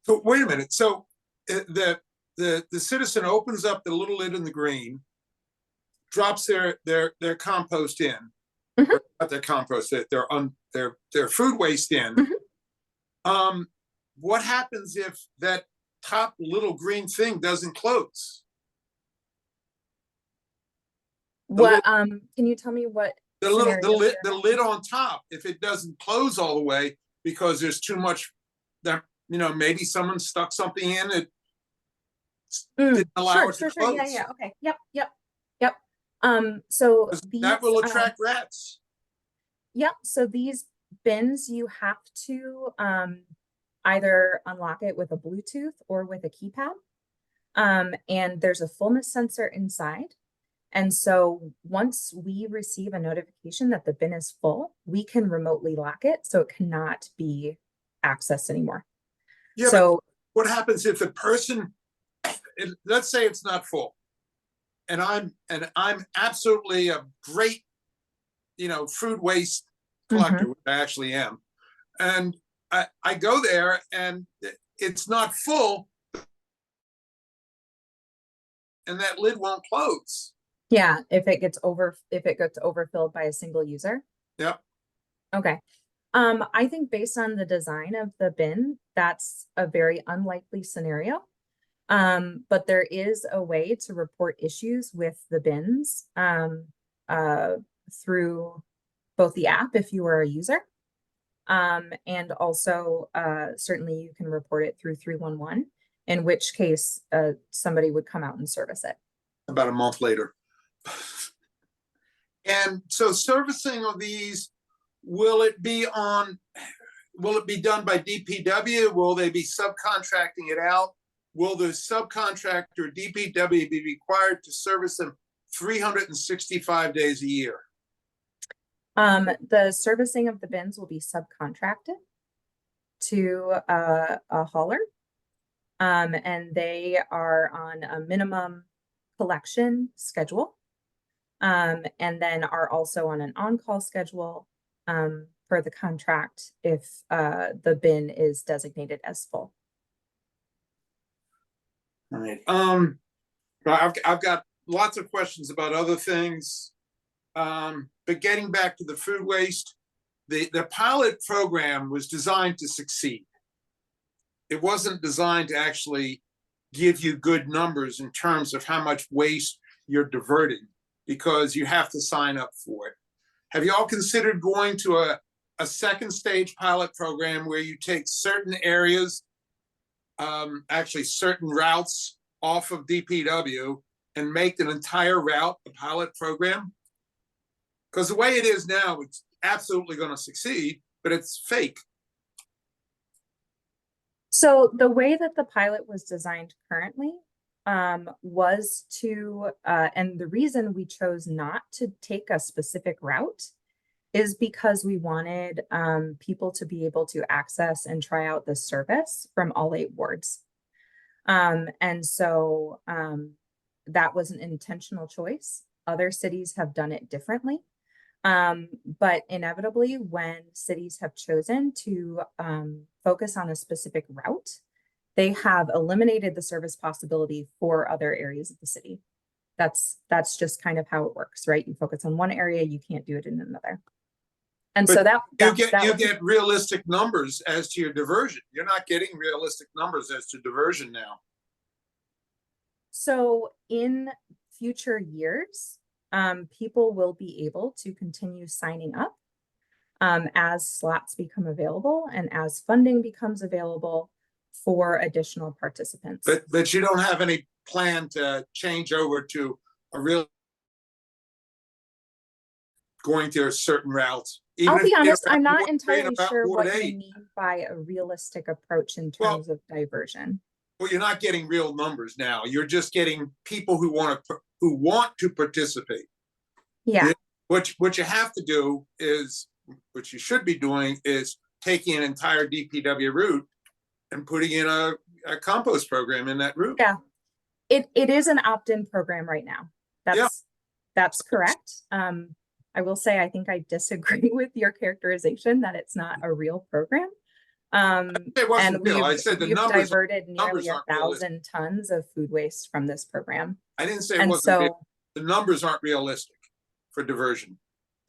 So wait a minute. So the citizen opens up the little lid in the green, drops their compost in, Mhm. not their compost, their food waste in. Mhm. What happens if that top little green thing doesn't close? What can you tell me what The lid on top, if it doesn't close all the way because there's too much, that maybe someone stuck something in it, didn't allow it to close. Yeah. Okay. Yep. So that will attract rats. Yep. So these bins, you have to either unlock it with a Bluetooth or with a keypad. And there's a fullness sensor inside. And so once we receive a notification that the bin is full, we can remotely lock it so it cannot be accessed anymore. Yeah, so what happens if the person, let's say it's not full, and I'm absolutely a great, food waste collector, which I actually am, and I go there and it's not full, and that lid won't close. Yeah, if it gets overfilled by a single user. Yep. Okay. I think based on the design of the bin, that's a very unlikely scenario. But there is a way to report issues with the bins through both the app if you are a user. And also certainly you can report it through 311, in which case somebody would come out and service it. About a month later. And so servicing of these, will it be done by DPW? Will they be subcontracting it out? Will the subcontractor DPW be required to service them 365 days a year? The servicing of the bins will be subcontracted to a hauler. And they are on a minimum collection schedule. And then are also on an on-call schedule per the contract if the bin is designated as full. All right. I've got lots of questions about other things. But getting back to the food waste, the pilot program was designed to succeed. It wasn't designed to actually give you good numbers in terms of how much waste you're diverting, because you have to sign up for it. Have you all considered going to a second stage pilot program where you take certain areas, actually certain routes off of DPW, and make an entire route a pilot program? Because the way it is now, it's absolutely going to succeed, but it's fake. So the way that the pilot was designed currently was to, and the reason we chose not to take a specific route is because we wanted people to be able to access and try out the service from all 8 wards. And so that was an intentional choice. Other cities have done it differently. But inevitably, when cities have chosen to focus on a specific route, they have eliminated the service possibility for other areas of the city. That's just kind of how it works, right? You focus on one area, you can't do it in another. And But so that you get realistic numbers as to your diversion. You're not getting realistic numbers as to diversion now. So in future years, people will be able to continue signing up as slots become available and as funding becomes available for additional participants. But you don't have any plan to change over to a real going to a certain route. I'll be honest, I'm not Ward entirely about sure Ward what you 8. mean by a realistic approach in Well- terms of diversion. Well, you're not getting real numbers now. You're just getting people who want to participate. Yeah. What you have to do is, what you should be doing is taking an entire DPW route and putting in a compost program in that route. Yeah. It is an opt-in program right now. That's correct. I will say I think I disagree with your characterization that it's not a real program. It wasn't And real. I said the we've numbers diverted nearly aren't realistic. 1,000 tons of food waste from this program. I didn't say it And wasn't real. so, The numbers aren't realistic for diversion.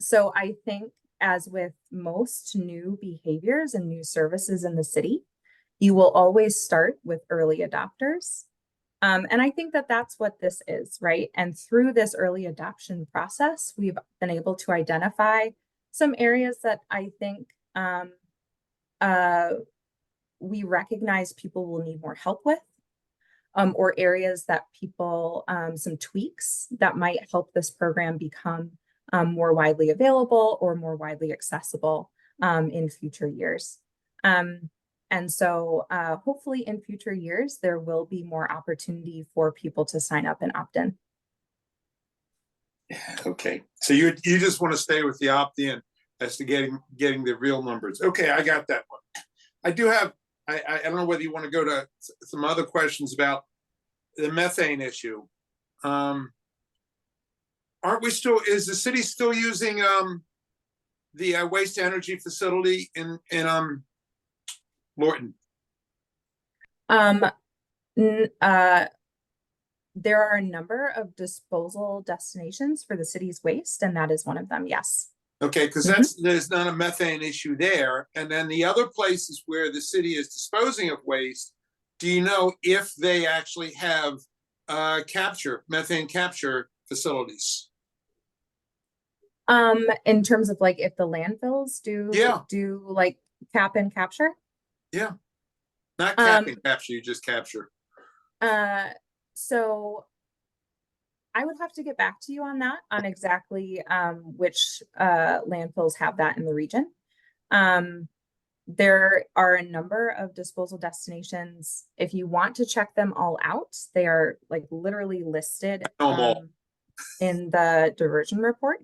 so I think as with most new behaviors and new services in the city, you will always start with early adopters. And I think that that's what this is, right? And through this early adoption process, we've been able to identify some areas that I think we recognize people will need more help with, or areas that people, some tweaks that might help this program become more widely available or more widely accessible in future years. And so hopefully in future years, there will be more opportunity for people to sign up and opt in. Okay, so you just want to stay with the opt-in as to getting the real numbers. Okay, I got that one. I do have, I don't know whether you want to go to some other questions about the methane issue. Aren't we still, is the city still using the waste energy facility in Lorton? There are a number of disposal destinations for the city's waste, and that is one of them, yes. Okay, because there's not a methane issue there. And then the other places where the city is disposing of waste, do you know if they actually have methane capture facilities? In terms of like if the landfills do like cap and capture? Yeah. Not cap and capture, you just capture. So I would have to get back to you on that, on exactly which landfills have that in the region. There are a number of disposal destinations. If you want to check them all out, they are like literally listed in the diversion report.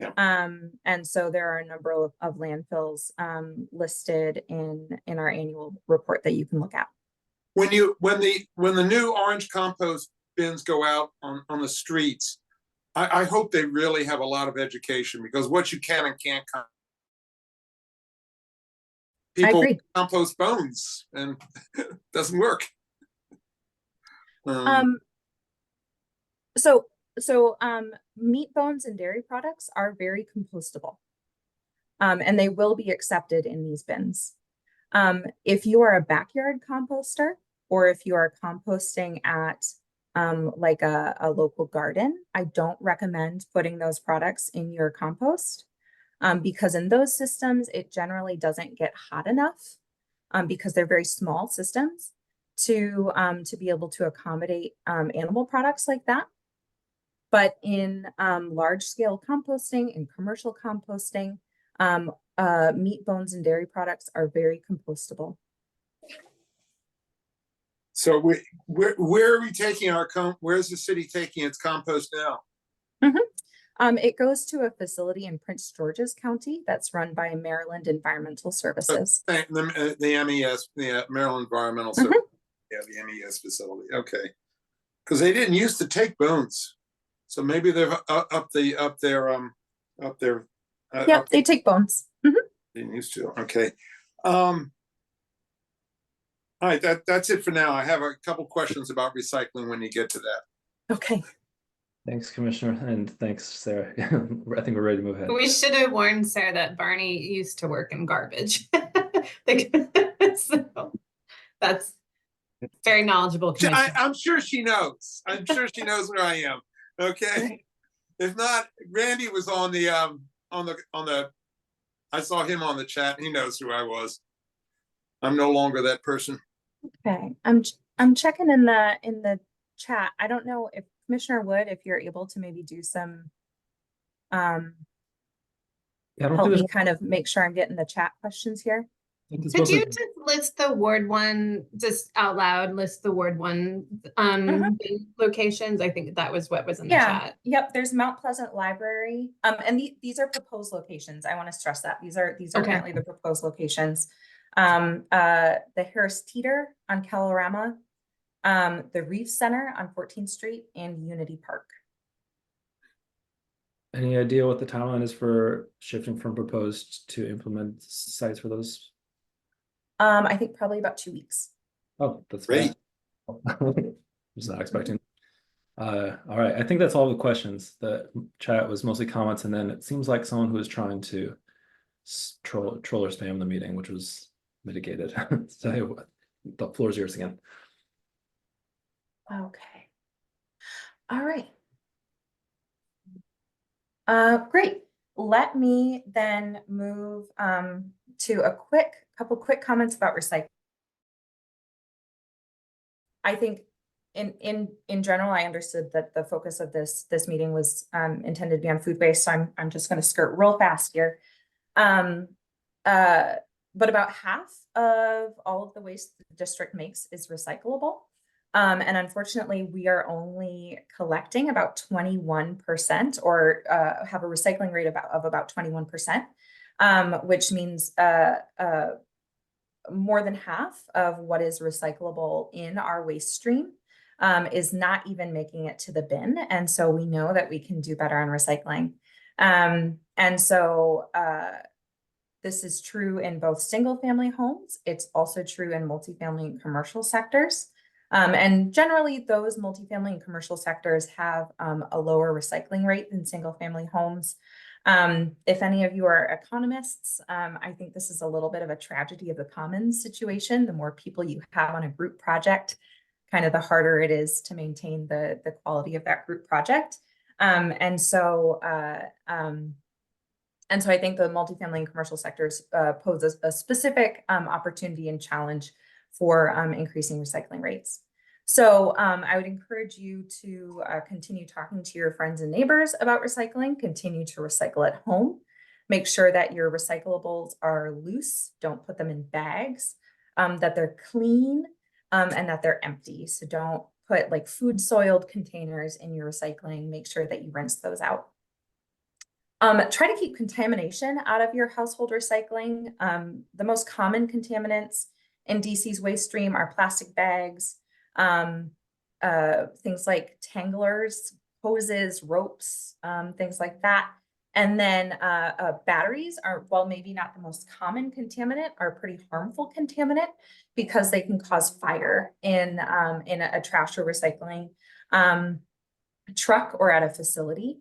Yeah. And so there are a number of landfills listed in our annual report that you can look at. When the new orange compost bins go out on the streets, I hope they really have a lot of education, because what you can and can't people compost bones and it doesn't work. So meat, bones, and dairy products are very compostable, and they will be accepted in these bins. If you are a backyard composter, or if you are composting at like a local garden, I don't recommend putting those products in your compost, because in those systems, it generally doesn't get hot enough, because they're very small systems to be able to accommodate animal products like that. But in large scale composting and commercial composting, meat, bones, and dairy products are very compostable. So where are we taking where's the city taking its compost now? It goes to a facility in Prince George's County that's run by Maryland Environmental Services. The MES, the Maryland Environmental Services. Yeah, the MES facility. Okay. Because they didn't used to take bones. So maybe they've up their. Yep, they take bones. Mhm. Didn't used to, okay. All right, that's it for now. I have a couple questions about recycling when you get to that. Okay. Thanks, Commissioner, and thanks, Sarah. I think we're ready to move ahead. We should have warned Sarah that Barney used to work in garbage. So that's very knowledgeable. I'm sure she knows. I'm sure she knows where I am. Okay. If not, Randy was on the I saw him on the chat. He knows who I was. I'm no longer that person. Okay. I'm checking in the chat. I don't know if Commissioner Wood, if you're able to maybe do some Yeah, I don't help think me kind of make sure I'm getting the chat questions here. Could you just list the Ward 1, just out loud, list the Ward 1 locations? I think that was what was in the chat. Yep, there's Mount Pleasant Library. And these are proposed locations. I want to stress that. These are Okay. currently the proposed locations. The Harris Teeter on Kalorama, the Reef Center on 14th Street, and Unity Park. Any idea what the timeline is for shifting from proposed to implement sites for those? I think probably about 2 weeks. Oh, that's Great. Was not expecting. All right, I think that's all the questions. The chat was mostly comments, and then it seems like someone who was trying to troll or spam the meeting, which was mitigated. So the floor is yours again. Okay. All right. Great. Let me then move to a couple quick comments about recycling. I think in general, I understood that the focus of this meeting was intended to be on food waste. So I'm just going to skirt real fast here. But about half of all of the waste the district makes is recyclable. And unfortunately, we are only collecting about 21% or have a recycling rate of about 21%, which means more than half of what is recyclable in our waste stream is not even making it to the bin. And so we know that we can do better on recycling. And so this is true in both single family homes. It's also true in multifamily and commercial sectors. And generally those multifamily and commercial sectors have a lower recycling rate than single family homes. If any of you are economists, I think this is a little bit of a tragedy of the commons situation. The more people you have on a group project, kind of the harder it is to maintain the quality of that group project. And so I think the multifamily and commercial sectors pose a specific opportunity and challenge for increasing recycling rates. So I would encourage you to continue talking to your friends and neighbors about recycling, continue to recycle at home, make sure that your recyclables are loose, don't put them in bags, that they're clean, and that they're empty. So don't put like food soiled containers in your recycling, make sure that you rinse those out. Try to keep contamination out of your household recycling. The most common contaminants in DC's waste stream are plastic bags, things like tanglers, hoses, ropes, things like that. And then batteries are, while maybe not the most common contaminant, are a pretty harmful contaminant because they can cause fire in a trash or recycling truck or at a facility,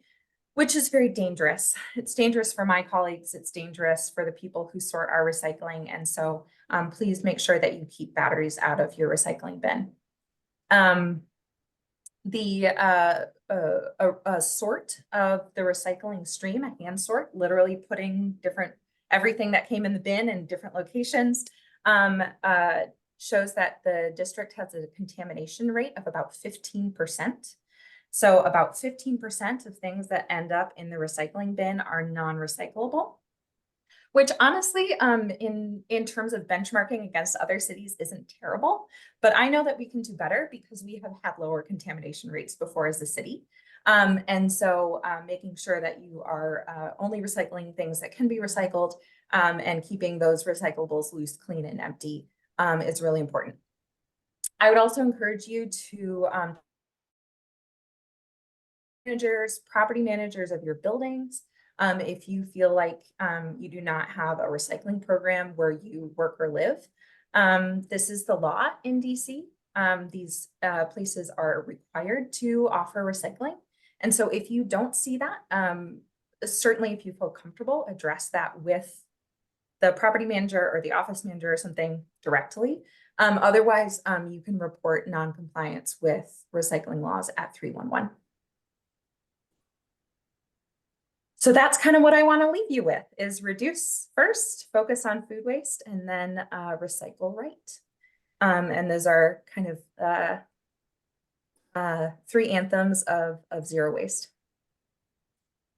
which is very dangerous. It's dangerous for my colleagues. It's dangerous for the people who sort our recycling. And so please make sure that you keep batteries out of your recycling bin. A sort of the recycling stream, a hand sort, literally putting everything that came in the bin in different locations, shows that the district has a contamination rate of about 15%. So about 15% of things that end up in the recycling bin are non-recyclable, which honestly, in terms of benchmarking against other cities isn't terrible, but I know that we can do better because we have had lower contamination rates before as a city. And so making sure that you are only recycling things that can be recycled and keeping those recyclables loose, clean, and empty is really important. I would also encourage you to managers, property managers of your buildings. If you feel like you do not have a recycling program where you work or live, this is the law in DC. These places are required to offer recycling. And so if you don't see that, certainly if you feel comfortable, address that with the property manager or the office manager or something directly. Otherwise, you can report non-compliance with recycling laws at 311. So that's kind of what I want to leave you with is reduce first, focus on food waste, and then recycle right. And those are kind of 3 anthems of zero waste.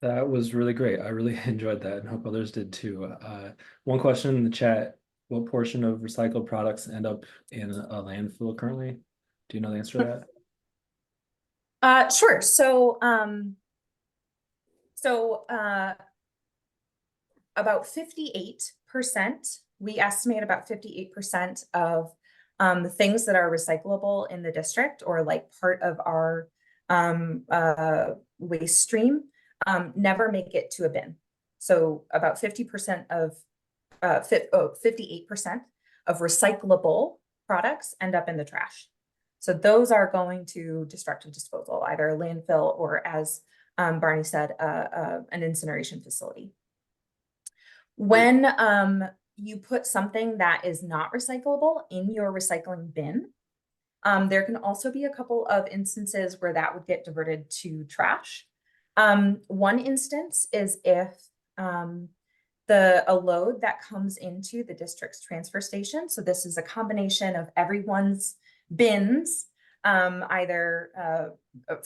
That was really great. I really enjoyed that and hope others did too. One question in the chat, what portion of recycled products end up in a landfill currently? Do you know the answer to that? Sure. So, about 58%, we estimate about 58% of the things that are recyclable in the district or like part of our waste stream never make it to a bin. So about 50% of 58% of recyclable products end up in the trash. So those are going to destructive disposal, either a landfill or, as Barney said, an incineration facility. When you put something that is not recyclable in your recycling bin, there can also be a couple of instances where that would get diverted to trash. One instance is if a load that comes into the district's transfer station. So this is a combination of everyone's bins, either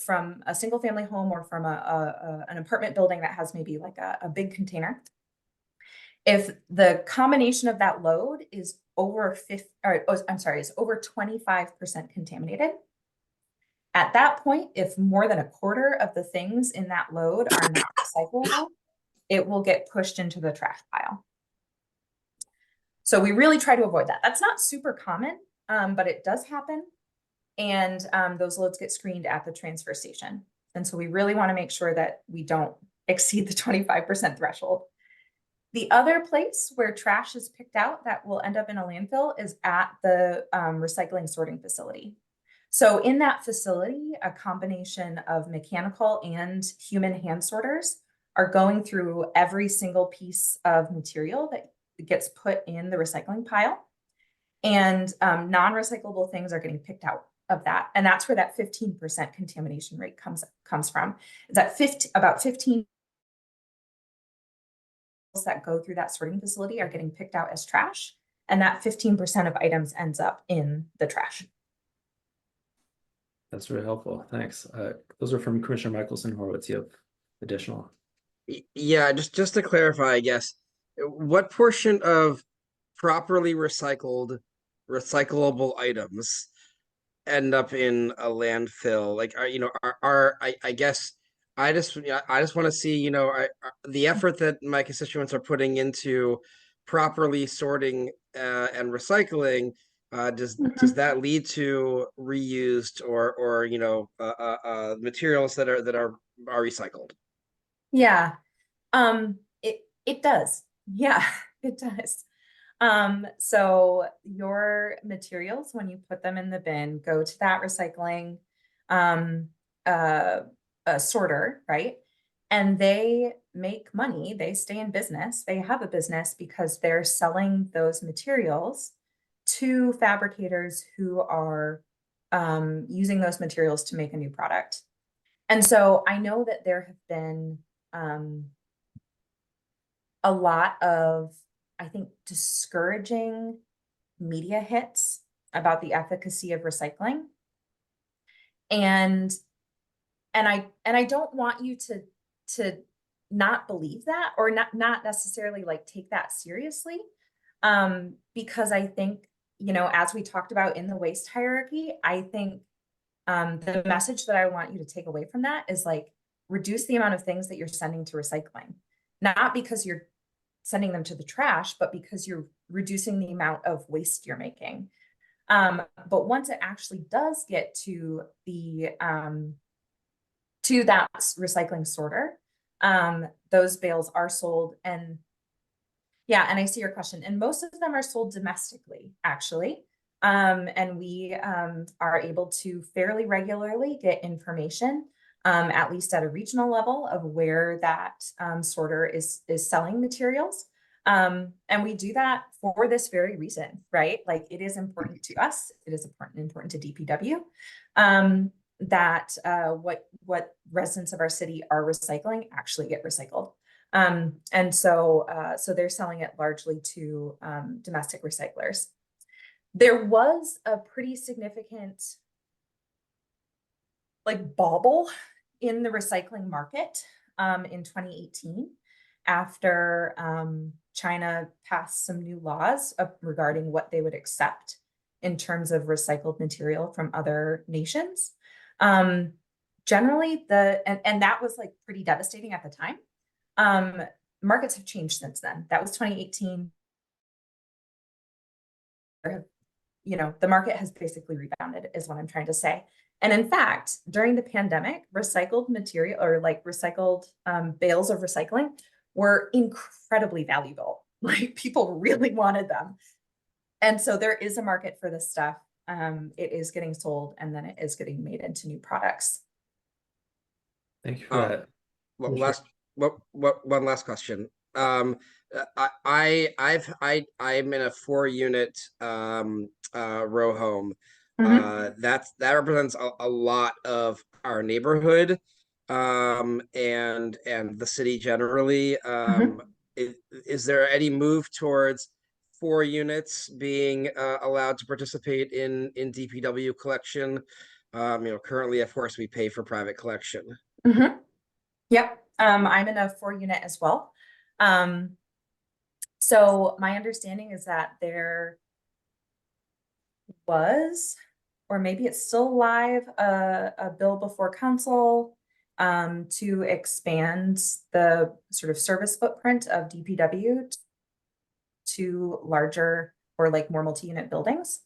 from a single family home or from an apartment building that has maybe like a big container. If the combination of that load is over 25% contaminated, at that point, if more than a quarter of the things in that load are not recyclable, it will get pushed into the trash pile. So we really try to avoid that. That's not super common, but it does happen. And those loads get screened at the transfer station. And so we really want to make sure that we don't exceed the 25% threshold. The other place where trash is picked out that will end up in a landfill is at the recycling sorting facility. So in that facility, a combination of mechanical and human hand sorters are going through every single piece of material that gets put in the recycling pile. And non-recyclable things are getting picked out of that. And that's where that 15% contamination rate comes from. Is that about 15 that go through that sorting facility are getting picked out as trash, and that 15% of items ends up in the trash. That's really helpful. Thanks. Those are from Commissioner Michelson Horowitz. You have additional. Yeah, just to clarify, I guess, what portion of properly recyclable items end up in a landfill? Like, I guess I just want to see, the effort that my constituents are putting into properly sorting and recycling. Does that lead to reused or materials that are recycled? Yeah, it does. Yeah, it does. So your materials, when you put them in the bin, go to that recycling sorter, right? And they make money, they stay in business, they have a business because they're selling those materials to fabricators who are using those materials to make a new product. And so I know that there have been a lot of, I think, discouraging media hits about the efficacy of recycling. And I don't want you to not believe that or not necessarily like take that seriously. Because I think, as we talked about in the waste hierarchy, I think the message that I want you to take away from that is like, reduce the amount of things that you're sending to recycling, not because you're sending them to the trash, but because you're reducing the amount of waste you're making. But once it actually does get to the to that recycling sorter. Those bales are sold, and yeah, and I see your question, and most of them are sold domestically, actually. And we are able to fairly regularly get information, at least at a regional level, of where that sorter is selling materials. And we do that for this very reason, right? Like, it is important to us. It is important to DPW, that what residents of our city are recycling actually get recycled. And so they're selling it largely to domestic recyclers. There was a pretty significant like bobble in the recycling market in 2018 after China passed some new laws regarding what they would accept in terms of recycled material from other nations. Generally, and that was like pretty devastating at the time. Markets have changed since then. That was 2018. You know, the market has basically rebounded, is what I'm trying to say. And in fact, during the pandemic, recycled material, or like recycled bales of recycling, were incredibly valuable. Like, people really wanted them. And so there is a market for this stuff. It is getting sold, and then it is getting made into new products. Thank you for that. One last question. I'm in a 4-unit row home. That represents a lot of our neighborhood, and the city generally. Is there any move towards 4 units being allowed to participate in DPW collection? Currently, of course, we pay for private collection. Yep. I'm in a 4-unit as well. So my understanding is that there was, or maybe it's still live, a bill before council to expand the sort of service footprint of DPW to larger or like more multi-unit buildings.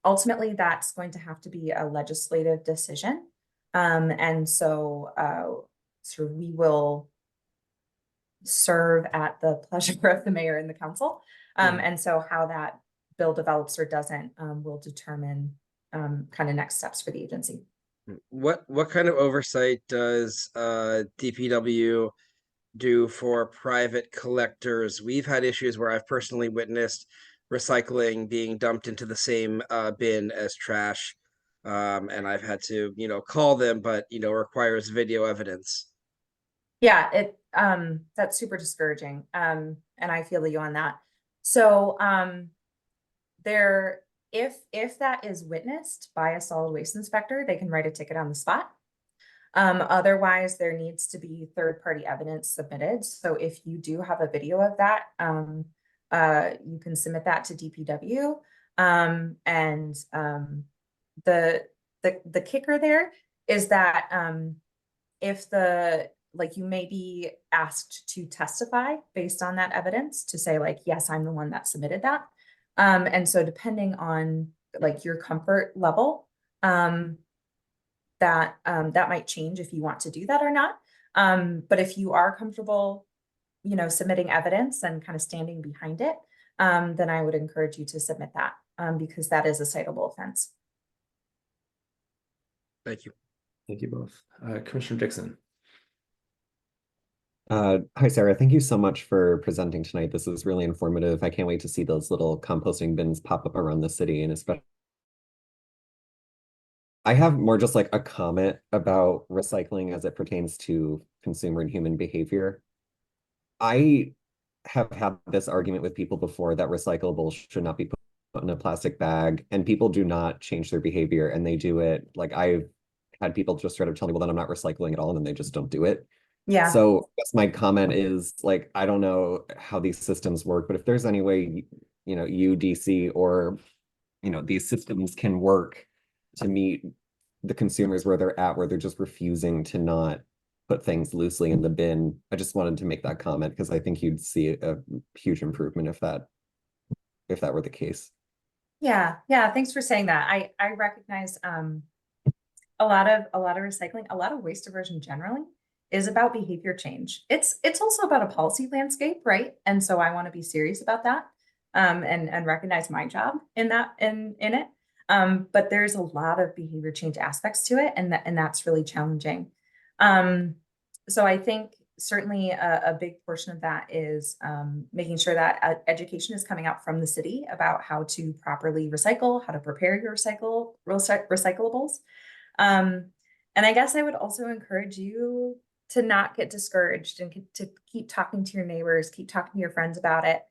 Ultimately, that's going to have to be a legislative decision. And so sort of we will serve at the pleasure of the mayor and the council. And so how that bill develops or doesn't will determine kind of next steps for the agency. What kind of oversight does DPW do for private collectors? We've had issues where I've personally witnessed recycling being dumped into the same bin as trash. And I've had to, call them, but, requires video evidence. Yeah, that's super discouraging. And I feel you on that. So if that is witnessed by a solid waste inspector, they can write a ticket on the spot. Otherwise, there needs to be third-party evidence submitted. So if you do have a video of that, you can submit that to DPW. And the kicker there is that if you may be asked to testify based on that evidence to say like, yes, I'm the one that submitted that. And so depending on like your comfort level, that might change if you want to do that or not. But if you are comfortable, submitting evidence and kind of standing behind it, then I would encourage you to submit that because that is a citable offense. Thank you. Thank you both. Commissioner Dixon. Hi, Sarah. Thank you so much for presenting tonight. This is really informative. I can't wait to see those little composting bins pop up around the city, and especially I have more just like a comment about recycling as it pertains to consumer and human behavior. I have had this argument with people before that recyclables should not be put in a plastic bag, and people do not change their behavior, and they do it. Like, I've had people just straight up tell me, well, then I'm not recycling at all, and then they just don't do it. Yeah. So I guess my comment is like, I don't know how these systems work, but if there's any way, DC, or, these systems can work to meet the consumers where they're at, where they're just refusing to not put things loosely in the bin. I just wanted to make that comment because I think you'd see a huge improvement if that were the case. Yeah. Thanks for saying that. I recognize a lot of recycling, a lot of waste diversion generally is about behavior change. It's also about a policy landscape, right? And so I want to be serious about that, and recognize my job in that in it. But there's a lot of behavior change aspects to it, and that's really challenging. So I think certainly a big portion of that is making sure that education is coming out from the city about how to properly recycle, how to prepare your recyclables. And I guess I would also encourage you to not get discouraged and to keep talking to your neighbors, keep talking to your friends about it.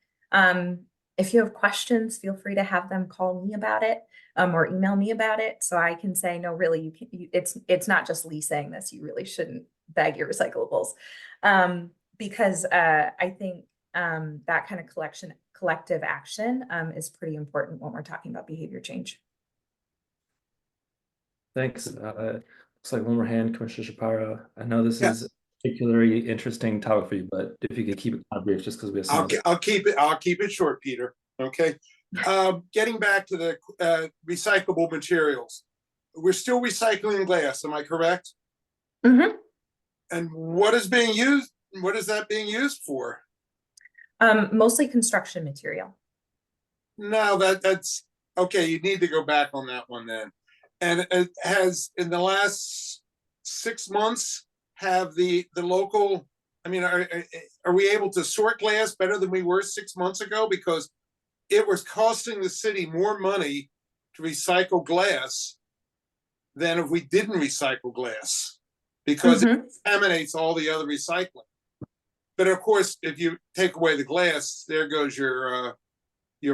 If you have questions, feel free to have them call me about it, or email me about it, so I can say, no, really, you can. It's not just Lee saying this. You really shouldn't bag your recyclables, because I think that kind of collective action is pretty important when we're talking about behavior change. Thanks. Looks like one more hand, Commissioner Shapiro. I know this Yeah. is a particularly interesting topic for you, but if you could keep it kind of brief, just because we have some. I'll keep it short, Peter. Okay. Getting back to the recyclable materials, we're still recycling glass. Am I correct? Mm-hmm. And what is being used? What is that being used for? Mostly construction material. No, that's okay. You need to go back on that one then. And it has, in the last 6 months, have the local, I mean, are we able to sort glass better than we were 6 months ago? Because it was costing the city more money to recycle glass than if we didn't recycle glass, because it contaminates all the other recycling. But of course, if you take away the glass, there goes your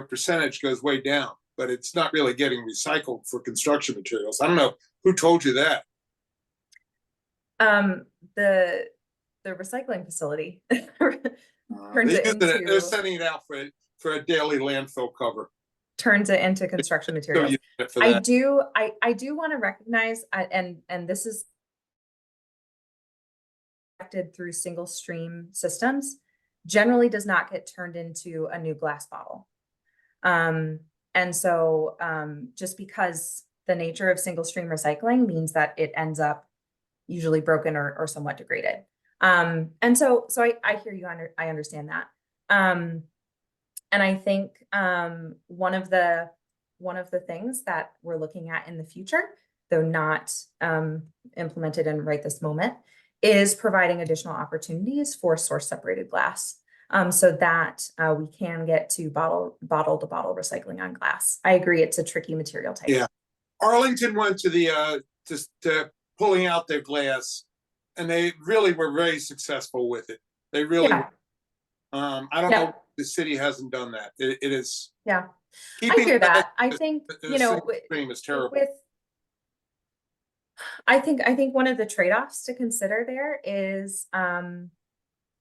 percentage goes way down. But it's not really getting recycled for construction materials. I don't know who told you that. The recycling facility turns it into, they're sending it out for a daily landfill cover. Turns it into construction materials. I do want to recognize, and this is through single stream systems, generally does not get turned into a new glass bottle. And so just because the nature of single stream recycling means that it ends up usually broken or somewhat degraded. And so I hear you, I understand that. And I think one of the things that we're looking at in the future, though not implemented in right this moment, is providing additional opportunities for source separated glass. So that we can get to bottle to bottle recycling on glass. I agree, it's a tricky material type. Yeah, Arlington went to the to pulling out their glass, and they really were very successful with it. They really. Yeah. I don't know. The city hasn't done that. It is. Yeah, I hear that. I think stream is terrible. I think one of the trade-offs to consider there is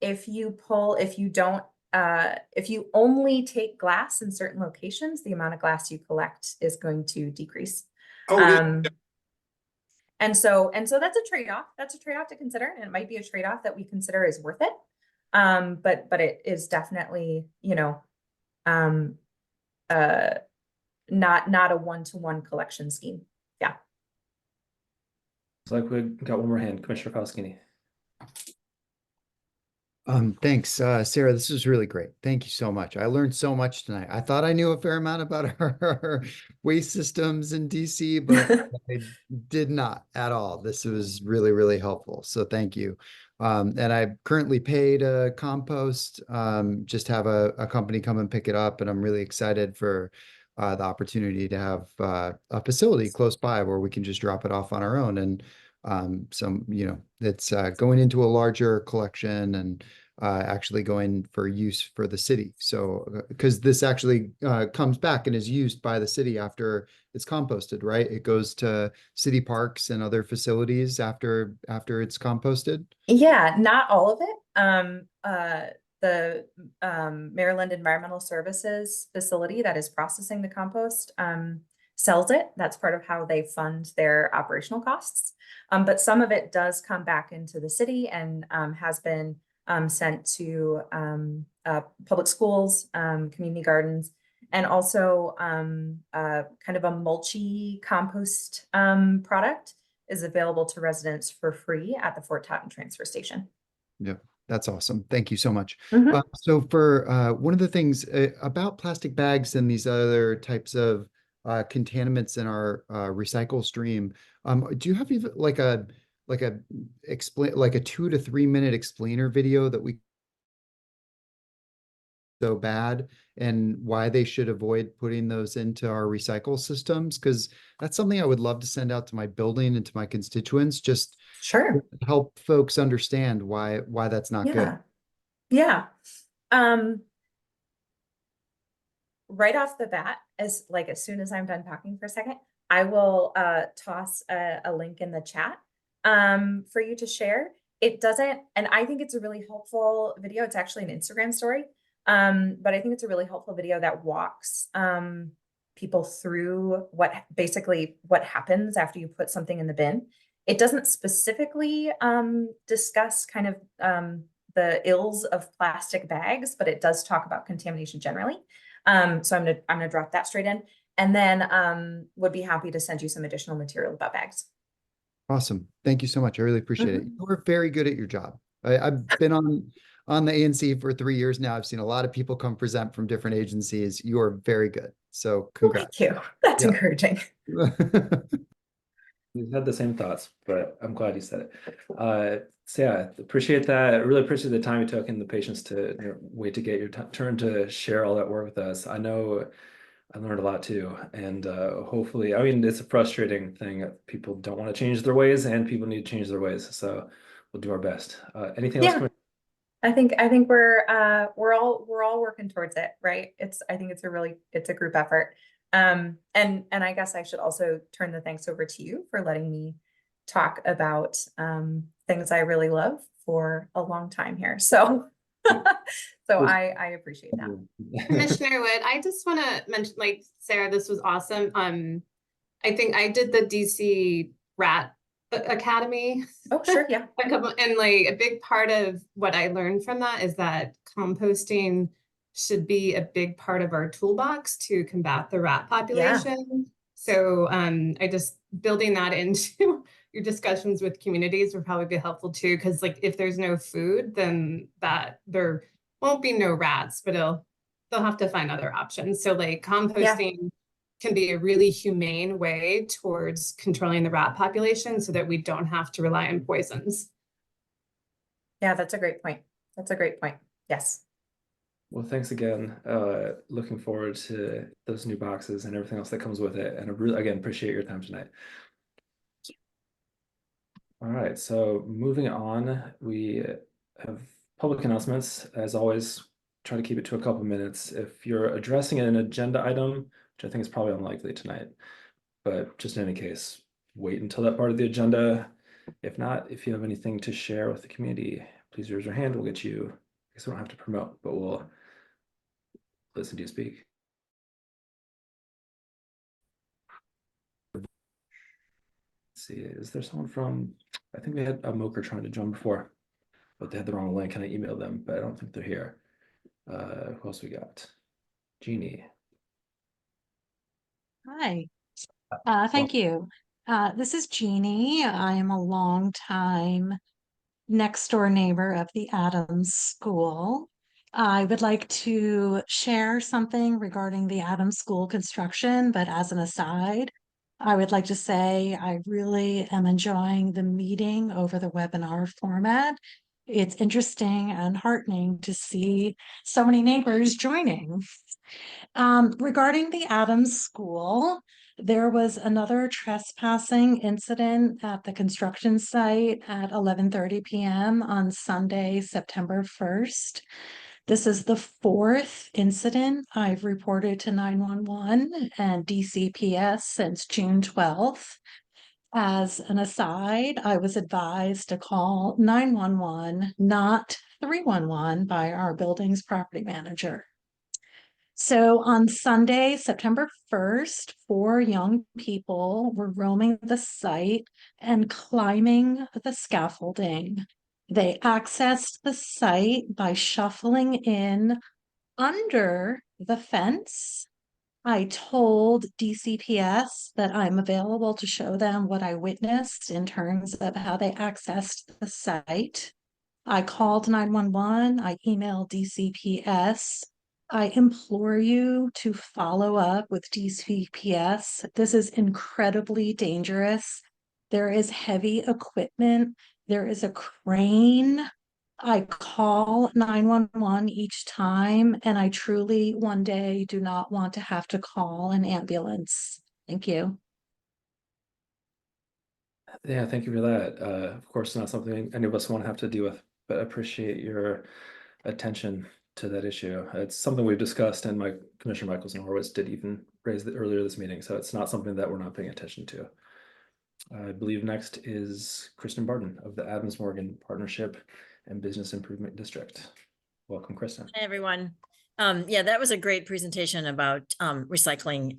if you only take glass in certain locations, the amount of glass you collect is going to decrease. And so that's a trade-off. That's a trade-off to consider, and it might be a trade-off that we consider is worth it. But it is definitely, not a one-to-one collection scheme. Yeah. It's like we got one more hand, Commissioner Foskini. Thanks, Sarah. This was really great. Thank you so much. I learned so much tonight. I thought I knew a fair amount about our waste systems in DC, but I did not at all. This was really, really helpful. So thank you. And I've currently paid a compost, just have a company come and pick it up. And I'm really excited for the opportunity to have a facility close by where we can just drop it off on our own. And it's going into a larger collection and actually going for use for the city. So because this actually comes back and is used by the city after it's composted, right? It goes to city parks and other facilities after it's composted. Yeah, not all of it. The Maryland Environmental Services facility that is processing the compost sells it. That's part of how they fund their operational costs. But some of it does come back into the city and has been sent to public schools, community gardens, and also kind of a mulchy compost product is available to residents for free at the Fort Totten transfer station. Yeah, that's awesome. Thank you so much. Mhm. So for one of the things about plastic bags and these other types of contaminants in our recycle stream, do you have even like a explain like a 2 to 3 minute explainer video that we so bad and why they should avoid putting those into our recycle systems? Because that's something I would love to send out to my building and to my constituents, just Sure. to help folks understand why that's not good. Yeah. Um, right off the bat, as soon as I'm done talking for a second, I will toss a link in the chat for you to share. It doesn't, and I think it's a really helpful video. It's actually an Instagram story. But I think it's a really helpful video that walks people through what happens after you put something in the bin. It doesn't specifically discuss kind of the ills of plastic bags, but it does talk about contamination generally. So I'm gonna drop that straight in, and then would be happy to send you some additional material about bags. Awesome. Thank you so much. I really appreciate it. You're very good at your job. I've been on the ANC for 3 years now. I've seen a lot of people come present from different agencies. You are very good. So congrats. Thank you. That's encouraging. We've had the same thoughts, but I'm glad you said it. So yeah, appreciate that. I really appreciate the time you took and the patience to wait to get your turn to share all that work with us. I know I learned a lot too, and hopefully, I mean, it's a frustrating thing that people don't want to change their ways, and people need to change their ways. So we'll do our best. Anything else? I think we're all working towards it, right? I think it's a group effort. And I guess I should also turn the thanks over to you for letting me talk about things I really love for a long time here. So I appreciate that. Commissioner Wood, I just want to mention, like, Sarah, this was awesome. I think I did the DC Rat Academy. Oh, sure, yeah. And like a big part of what I learned from that is that composting should be a big part of our toolbox to combat the rat population. So I just building that into your discussions with communities would probably be helpful too, because like if there's no food, then that there won't be no rats, but they'll have to find other options. So like composting can be a really humane way towards controlling the rat population so that we don't have to rely on poisons. Yeah, that's a great point. That's a great point. Yes. Well, thanks again. Looking forward to those new boxes and everything else that comes with it. And I really, again, appreciate your time tonight. All right, so moving on, we have public announcements. As always, try to keep it to a couple minutes. If you're addressing an agenda item, which I think is probably unlikely tonight, but just in any case, wait until that part of the agenda. If not, if you have anything to share with the community, please raise your hand. We'll get you. I guess we don't have to promote, but we'll listen to you speak. Let's see, is there someone from, I think we had a Moker trying to join before, but they had the wrong link and I emailed them, but I don't think they're here. Who else we got? Jeannie. Hi, thank you. This is Jeannie. I am a longtime next door neighbor of the Adams School. I would like to share something regarding the Adams School construction, but as an aside, I would like to say I really am enjoying the meeting over the webinar format. It's interesting and heartening to see so many neighbors joining. Regarding the Adams School, there was another trespassing incident at the construction site at 11:30 p.m. on Sunday, September 1st. This is the fourth incident I've reported to 911 and DCPS since June 12th. As an aside, I was advised to call 911, not 311, by our building's property manager. So on Sunday, September 1st, 4 young people were roaming the site and climbing the scaffolding. They accessed the site by shuffling in under the fence I told DCPS that I'm available to show them what I witnessed in terms of how they accessed the site. I called 911, I emailed DCPS. I implore you to follow up with DCPS. This is incredibly dangerous. There is heavy equipment. There is a crane. I call 911 each time, and I truly one day do not want to have to call an ambulance. Thank you. Yeah, thank you for that. Of course, not something any of us want to have to deal with, but I appreciate your attention to that issue. It's something we've discussed, and my Commissioner Michelson Horowitz did even raise it earlier this meeting, so it's not something that we're not paying attention to. I believe next is Kristen Barton of the Adams Morgan Partnership and Business Improvement District. Welcome, Kristen. Hi, everyone. Yeah, that was a great presentation about recycling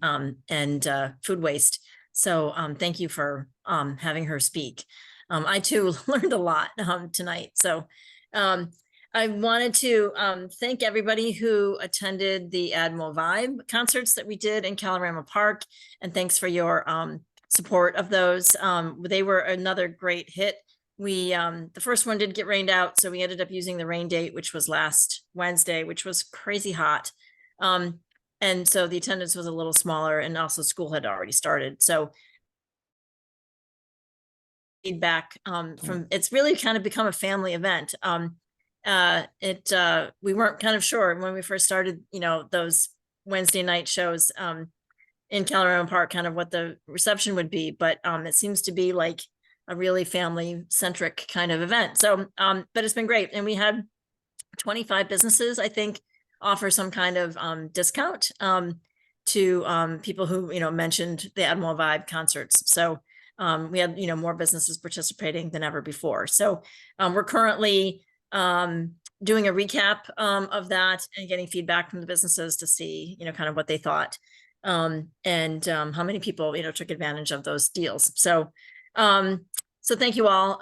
and food waste. So thank you for having her speak. I too learned a lot tonight. So I wanted to thank everybody who attended the Admiral Vibe concerts that we did in Calorama Park, and thanks for your support of those. They were another great hit. We the first one did get rained out, so we ended up using the rain date, which was last Wednesday, which was crazy hot. And so the attendance was a little smaller, and also school had already started. So feedback from it's really kind of become a family event. We weren't kind of sure when we first started, you know, those Wednesday night shows in Calorama Park, kind of what the reception would be, but it seems to be like a really family centric kind of event. So, but it's been great. And we had 25 businesses, I think, offer some kind of discount to people who, you know, mentioned the Admiral Vibe concerts. So we had, you know, more businesses participating than ever before. So we're currently doing a recap of that and getting feedback from the businesses to see, you know, kind of what they thought and how many people, you know, took advantage of those deals. So so thank you all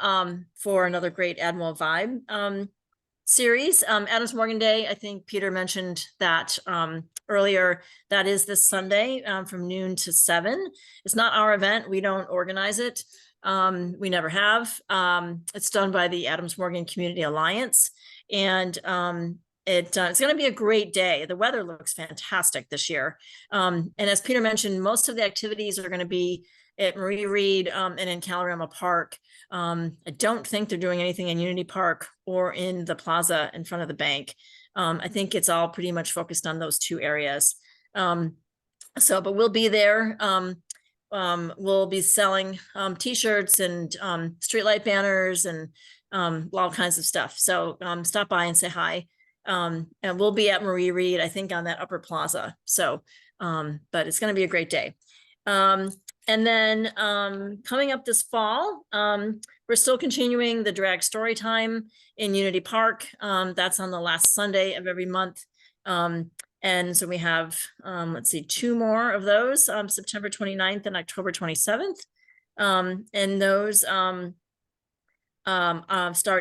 for another great Admiral Vibe series. Adams Morgan Day, I think Peter mentioned that earlier. That is this Sunday from noon to 7. It's not our event. We don't organize it. We never have. It's done by the Adams Morgan Community Alliance. And it's going to be a great day. The weather looks fantastic this year. And as Peter mentioned, most of the activities are going to be at Marie Reed and in Calorama Park. I don't think they're doing anything in Unity Park or in the plaza in front of the bank. I think it's all pretty much focused on those two areas. But we'll be there. We'll be selling t-shirts and streetlight banners and all kinds of stuff. So stop by and say hi. And we'll be at Marie Reed, I think, on that upper plaza. So, but it's going to be a great day. And then coming up this fall, we're still continuing the drag story time in Unity Park. That's on the last Sunday of every month. And so we have, let's see, 2 more of those, September 29th and October 27th. And those start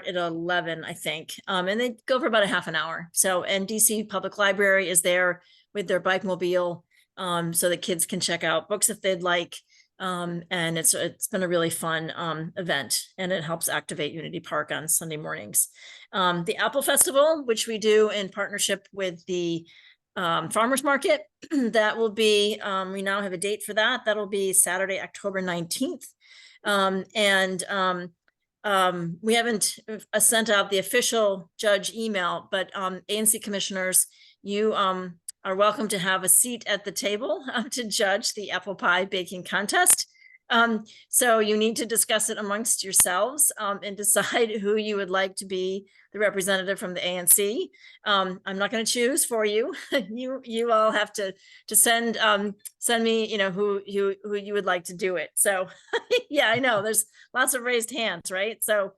at 11, I think. And they go for about a half an hour. So, and DC Public Library is there with their bike mobile, so that kids can check out books if they'd like. And it's been a really fun event, and it helps activate Unity Park on Sunday mornings. The Apple Festival, which we do in partnership with the Farmers Market, that will be, we now have a date for that. That'll be Saturday, October 19th. We haven't sent out the official judge email, but ANC commissioners, you are welcome to have a seat at the table to judge the apple pie baking contest. So you need to discuss it amongst yourselves and decide who you would like to be the representative from the ANC. I'm not going to choose for you. You all have to send me, you know, who you would like to do it. So yeah, I know there's lots of raised hands, right? So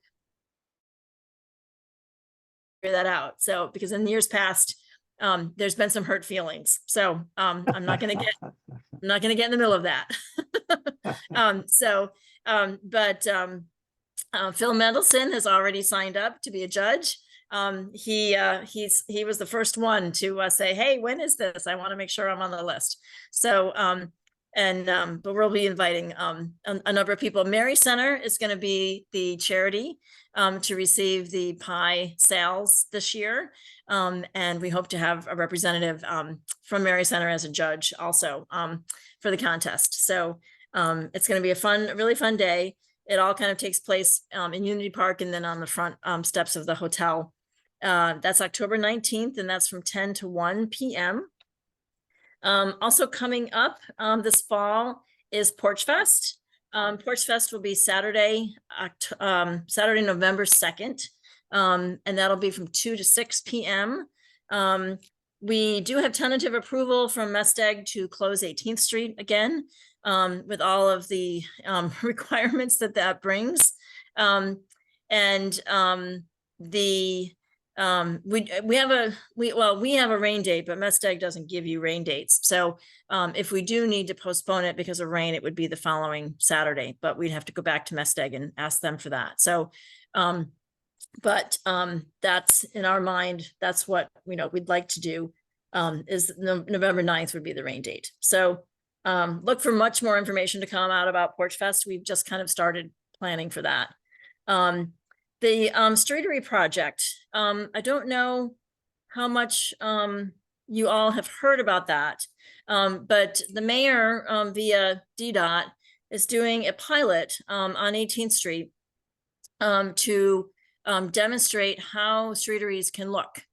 figure that out. So because in years past, there's been some hurt feelings. So I'm not going to get in the middle of that. Phil Mendelson has already signed up to be a judge. he was the first one to say, hey, when is this? I want to make sure I'm on the list. So but we'll be inviting a number of people. Mary Center is going to be the charity to receive the pie sales this year. And we hope to have a representative from Mary Center as a judge also for the contest. So it's going to be a really fun day. It all kind of takes place in Unity Park and then on the front steps of the hotel. That's October 19th, and that's from 10 to 1 p.m. Also coming up this fall is Porch Fest. Porch Fest will be Saturday, November 2nd, and that'll be from 2 to 6 p.m. We do have tentative approval from MESTEG to close 18th Street again, with all of the requirements that brings. We have a rain date, but MESTEG doesn't give you rain dates. So if we do need to postpone it because of rain, it would be the following Saturday, but we'd have to go back to MESTEG and ask them for that. So that's in our mind, that's what we'd like to do, is November 9th would be the rain date. So look for much more information to come out about Porch Fest. We've just kind of started planning for that. The Streetery project, I don't know how much you all have heard about that, but the mayor via DDOT is doing a pilot on 18th Street to demonstrate how streeteries can look.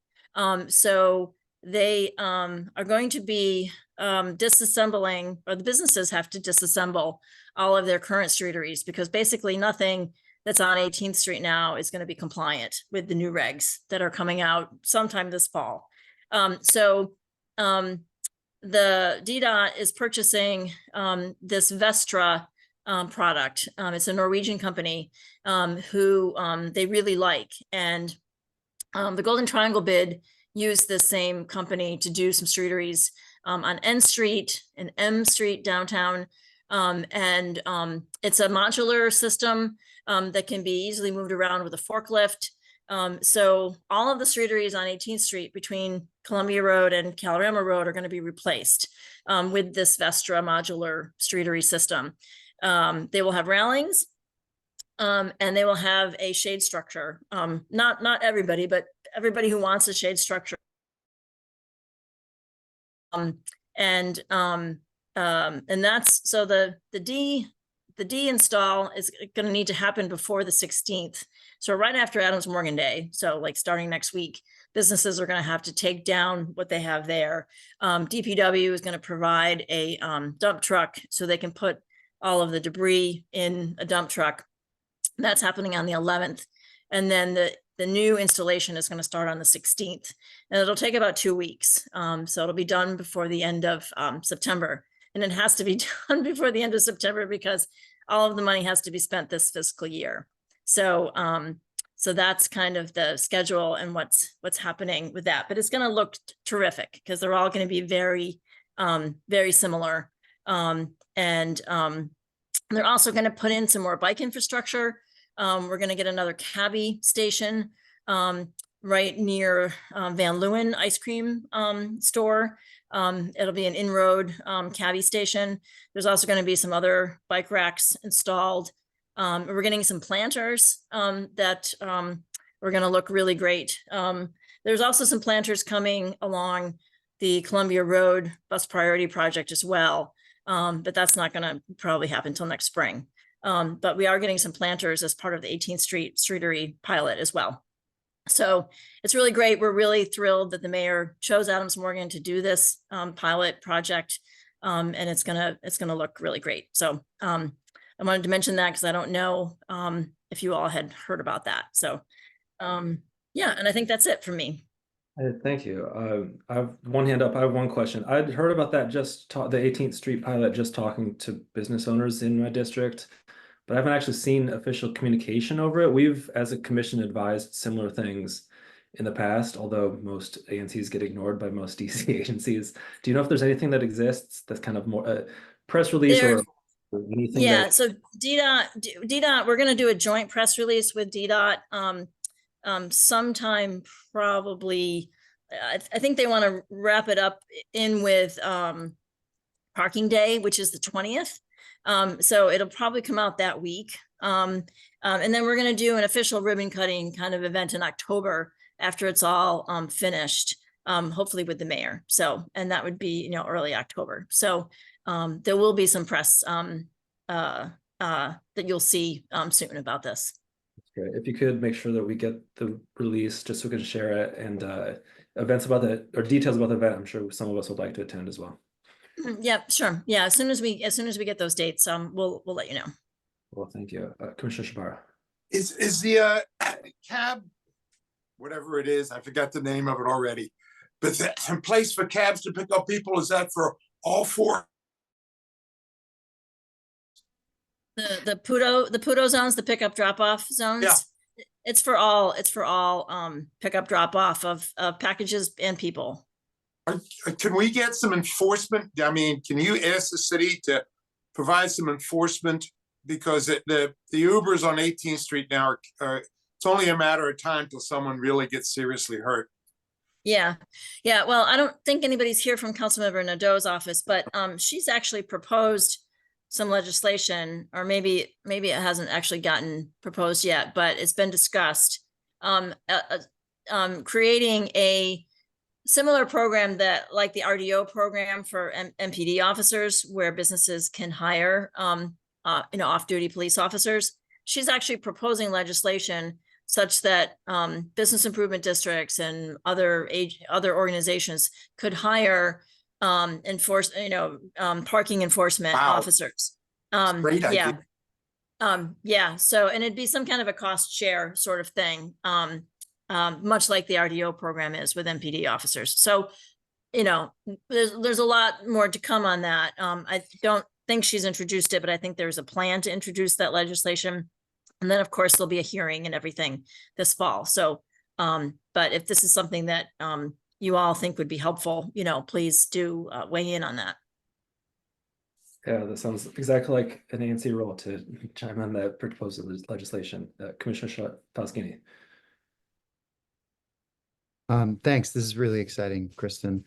So they are going to be disassembling, or the businesses have to disassemble all of their current streeteries, because basically nothing that's on 18th Street now is going to be compliant with the new regs that are coming out sometime this fall. The DDOT is purchasing this Vestra product. It's a Norwegian company who they really like. And the Golden Triangle bid used this same company to do some streeteries on N Street and M Street downtown. It's a modular system that can be easily moved around with a forklift. So all of the streeteries on 18th Street between Columbia Road and Calorama Road are going to be replaced with this Vestra modular streetery system. They will have railings and they will have a shade structure. Not everybody, but everybody who wants a shade structure. And that's, so the de-install is going to need to happen before the 16th. So right after Adams Morgan Day. So like starting next week, businesses are going to have to take down what they have there. DPW is going to provide a dump truck so they can put all of the debris in a dump truck. That's happening on the 11th. And then the new installation is going to start on the 16th, and it'll take about 2 weeks. So it'll be done before the end of September. And it has to be done before the end of September because all of the money has to be spent this fiscal year. So so that's kind of the schedule and what's happening with that. But it's going to look terrific because they're all going to be very, very similar. They're also going to put in some more bike infrastructure. We're going to get another cabbie station right near Van Leeuwen ice cream store. It'll be an in-road cabbie station. There's also going to be some other bike racks installed. We're getting some planters that are going to look really great. There's also some planters coming along the Columbia Road bus priority project as well. But that's not going to probably happen until next spring. But we are getting some planters as part of the 18th Street Streetery pilot as well. So it's really great. We're really thrilled that the mayor chose Adams Morgan to do this pilot project, and it's gonna look really great. So I wanted to mention that because I don't know if you all had heard about that. So yeah, and I think that's it for me. Thank you. I have one hand up. I have one question. I'd heard about that the 18th Street pilot, just talking to business owners in my district, but I haven't actually seen official communication over it. We've, as a commission, advised similar things in the past, although most ANCs get ignored by most DC agencies. Do you know if there's anything that exists that's kind of more press release or anything? Yeah, so DDOT, we're going to do a joint press release with DDOT sometime probably, I think they want to wrap it up in with parking day, which is the 20th. So it'll probably come out that week. And then we're going to do an official ribbon cutting kind of event in October after it's all finished, hopefully with the mayor. So, and that would be, early October. So there will be some press that you'll see soon about this. That's great. If you could make sure that we get the release just so we can share it, and events about the, or details about the event, I'm sure some of us would like to attend as well. Yeah, sure. Yeah, as soon as we get those dates, we'll let you know. Well, thank you. Commissioner Shabara. Is the cab, whatever it is, I forgot the name of it already, but that's in place for cabs to pick up people, is that for all four? The Pudo zones, the pickup drop off zones. Yeah. It's for all pickup drop off of packages and people. Can we get some enforcement? I mean, can you ask the city to provide some enforcement? Because the Ubers on 18th Street now are it's only a matter of time till someone really gets seriously hurt. Yeah. Well, I don't think anybody's here from Councilmember Nadeau's office, but she's actually proposed some legislation, or maybe it hasn't actually gotten proposed yet, but it's been discussed. Creating a similar program that, like the RDO program for MPD officers, where businesses can hire off-duty police officers. She's actually proposing legislation such that business improvement districts and other organizations could hire parking enforcement officers. Great idea. So, and it'd be some kind of a cost share sort of thing, much like the RDO program is with MPD officers. So, there's a lot more to come on that. I don't think she's introduced it, but I think there's a plan to introduce that legislation. And then, of course, there'll be a hearing and everything this fall. So, but if this is something that you all think would be helpful, please do weigh in on that. Yeah, that sounds exactly like an ANC role to chime on that proposed legislation. Commissioner Pasquini. Thanks. This is really exciting, Kristen.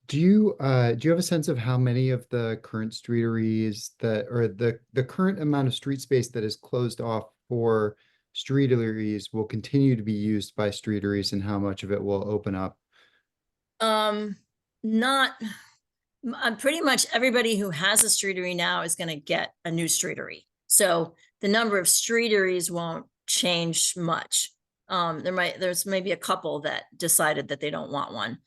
Do you have a sense of how many of the current streeteries or the current amount of street space that is closed off for streeteries will continue to be used by streeteries, and how much of it will open up? Pretty much everybody who has a streetery now is going to get a new streetery. So the number of streeteries won't change much. There's maybe a couple that decided that they don't want one.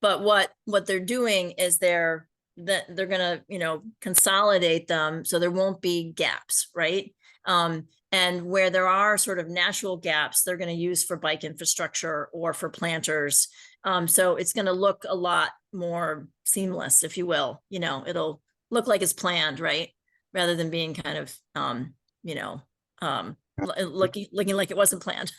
But what they're doing is they're going to, consolidate them so there won't be gaps, right? And where there are sort of natural gaps, they're going to use for bike infrastructure or for planters. So it's going to look a lot more seamless, if you will. It'll look like it's planned, right? Rather than being kind of, looking like it wasn't planned.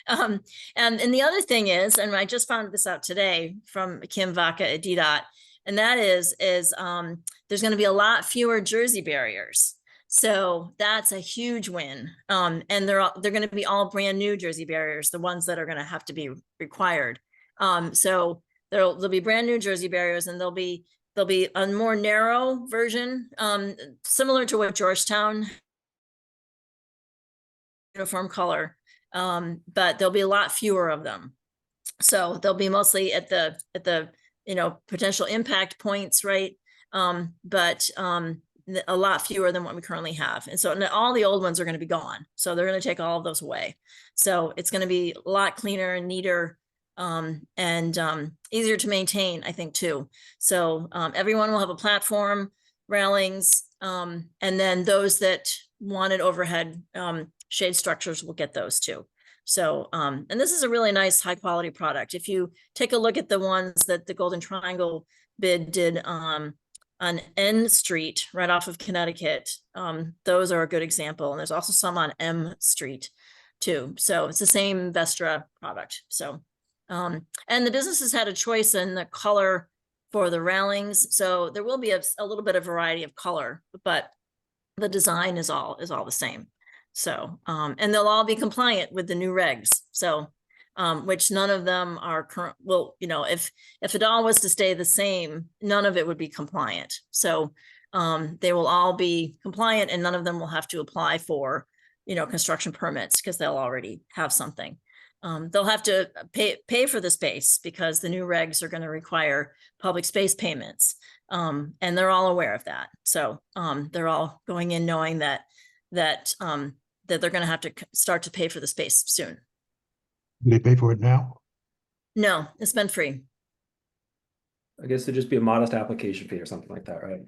And the other thing is, and I just found this out today from Kim Vaca at DDOT, and that is there's going to be a lot fewer Jersey barriers. So that's a huge win. And they're going to be all brand new Jersey barriers, the ones that are going to have to be required. So there'll be brand new Jersey barriers, and there'll be a more narrow version, similar to what Georgetown uniform color, but there'll be a lot fewer of them. So they'll be mostly at the potential impact points, right? But a lot fewer than what we currently have. And so all the old ones are going to be gone. So they're going to take all of those away. So it's going to be a lot cleaner and neater, and easier to maintain, I think, too. So everyone will have a platform, railings, and then those that wanted overhead shade structures will get those too. So, and this is a really nice high quality product. If you take a look at the ones that the Golden Triangle bid did on N Street right off of Connecticut, those are a good example. And there's also some on M Street too. So it's the same Vestra product. So, and the businesses had a choice in the color for the railings. So there will be a little bit of variety of color, but the design is all the same. So, and they'll all be compliant with the new regs. So, which none of them are current. Well, you know, if it all was to stay the same, none of it would be compliant. So, they will all be compliant, and none of them will have to apply for, you know, construction permits because they'll already have something. They'll have to pay for the space because the new regs are going to require public space payments. And they're all aware of that. So, they're all going in knowing that they're going to have to start to pay for the space soon. Do they pay for it now? No, it's been free. I guess it'd just be a modest application fee or something like that, right?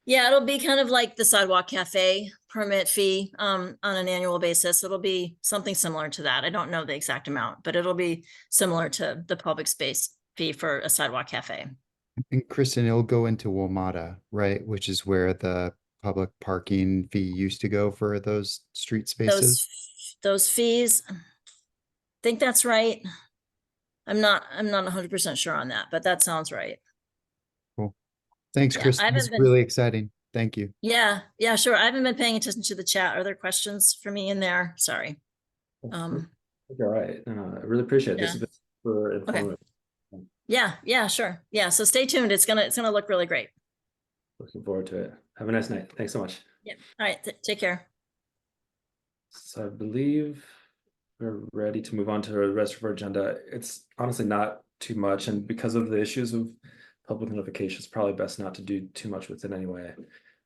Yeah, it'll be kind of like the sidewalk cafe permit fee on an annual basis. It'll be something similar to that. I don't know the exact amount, but it'll be similar to the public space fee for a sidewalk cafe. And Kristen, it'll go into WMATA, right? Which is where the public parking fee used to go for those street spaces. Those fees, I think that's right. I'm not 100% sure on that, but that sounds right. Cool. Thanks, Yeah, I Kristen. haven't It's been- really exciting. Thank you. Yeah, sure. I haven't been paying attention to the chat. Are there questions for me in there? Sorry. All right. I really appreciate it. This Yeah. has been super informative. Yeah, sure. Yeah, so stay tuned. It's gonna look really great. Looking forward to it. Have a nice night. Thanks so much. Yeah. All right. Take care. So I believe we're ready to move on to the rest of our agenda. It's honestly not too much, and because of the issues of public notification, it's probably best not to do too much with it anyway.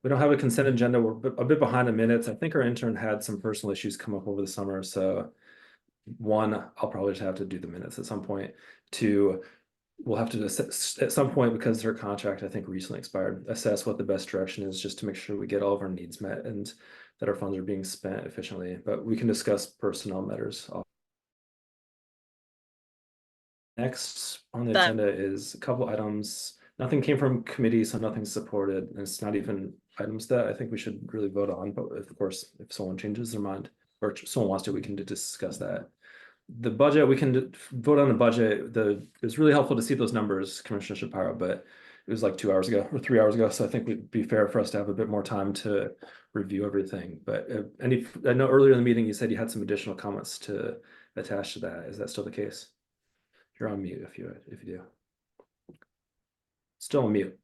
We don't have a consent agenda. We're a bit behind in minutes. I think our intern had some personal issues come up over the summer. So one, I'll probably just have to do the minutes at some point. Two, we'll have to at some point, because her contract, I think, recently expired, assess what the best direction is just to make sure we get all of our needs met and that our funds are being spent efficiently. But we can discuss personnel matters. Next on the agenda is a couple items. Nothing came from committee, so nothing's supported. And it's not even items that I think we should really vote on. But of course, if someone changes their mind or someone wants to, we can discuss that. The budget, we can vote on the budget. It was really helpful to see those numbers, Commissioner Shapiro, but it was like 2 hours ago or 3 hours ago. So I think it'd be fair for us to have a bit more time to review everything. But I know earlier in the meeting, you said you had some additional comments to attach to that. Is that still the case? You're on mute if you do. Still on mute.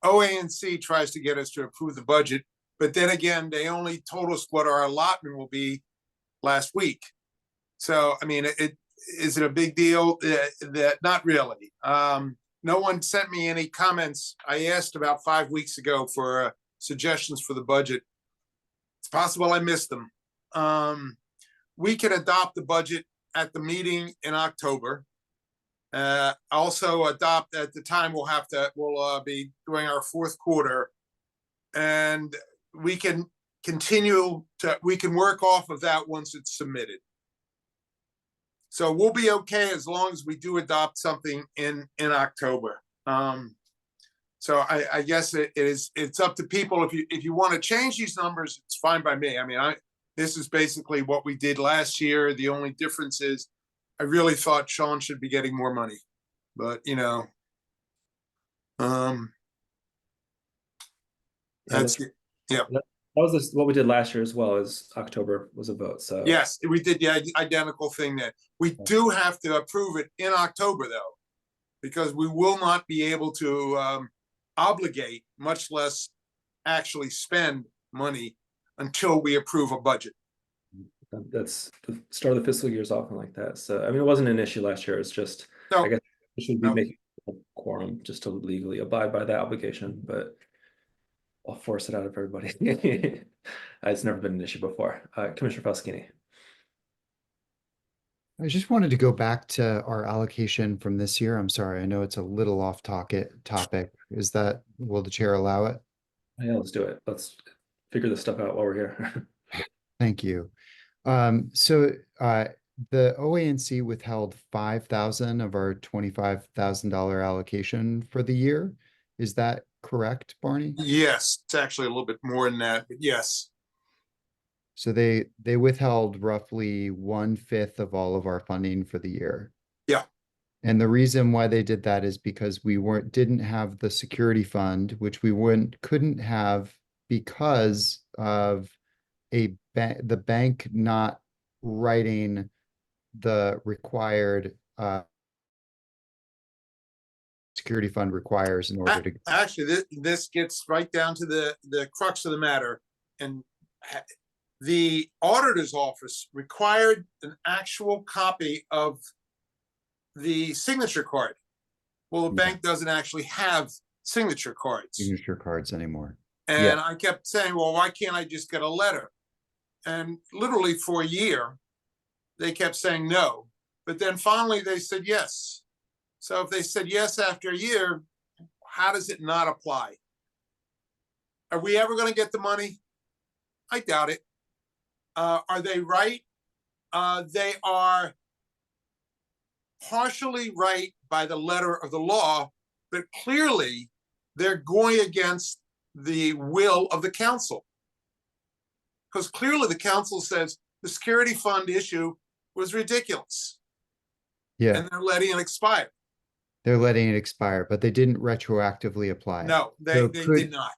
ANC tries to get us to approve the budget, but then again, they only told us what our allotment will be last week. So, I mean, is it a big deal? That not really. No one sent me any comments. I asked about 5 weeks ago for suggestions for the budget. It's possible I missed them. We can adopt the budget at the meeting in October. Also adopt at the time we'll be doing our fourth quarter, and we can work off of that once it's submitted. So we'll be okay as long as we do adopt something in October. So I guess it's up to people. If you want to change these numbers, it's fine by me. I mean, this is basically what we did last year. The only difference is I really thought Sean should be getting more money, but you know, that's yeah. That was what we did last year as well. As October was a vote. So yes, we did the identical thing. That we do have to approve it in October though, because we will not be able to obligate, much less actually spend money until we approve a budget. That's the start of the fiscal year is often like that. So I mean, it wasn't an issue last year. It's just I guess we should be making a quorum just to legally abide by that obligation, but I'll force it out of everybody. It's never been an issue before. Commissioner Falskini. I just wanted to go back to our allocation from this year. I'm sorry, I know it's a little off topic. Will the chair allow it? Yeah, let's do it. Let's figure this stuff out while we're here. Thank you. So the OANC withheld 5,000 of our $25,000 allocation for the year. Is that correct, Barney? Yes, it's actually a little bit more than that, but yes. So they withheld roughly 1/5 of all of our funding for the year. Yeah. And the reason why they did that is because we didn't have the security fund, which we couldn't have because of the bank not writing the required security fund requires in order to. Actually, this gets right down to the crux of the matter. And the auditor's office required an actual copy of the signature card. Well, the Yeah. bank doesn't actually have signature cards. Signature cards anymore. And I kept saying, well, why can't I just get a letter? And literally for a year, they kept saying no. But then finally they said yes. So if they said yes after a year, how does it not apply? Are we ever going to get the money? I doubt it. Are they right? They are partially right by the letter of the law, but clearly they're going against the will of the council. Because clearly the council says the security fund issue was ridiculous. Yeah. And they're letting it expire. They're letting it expire, but they didn't retroactively apply. No, they did not.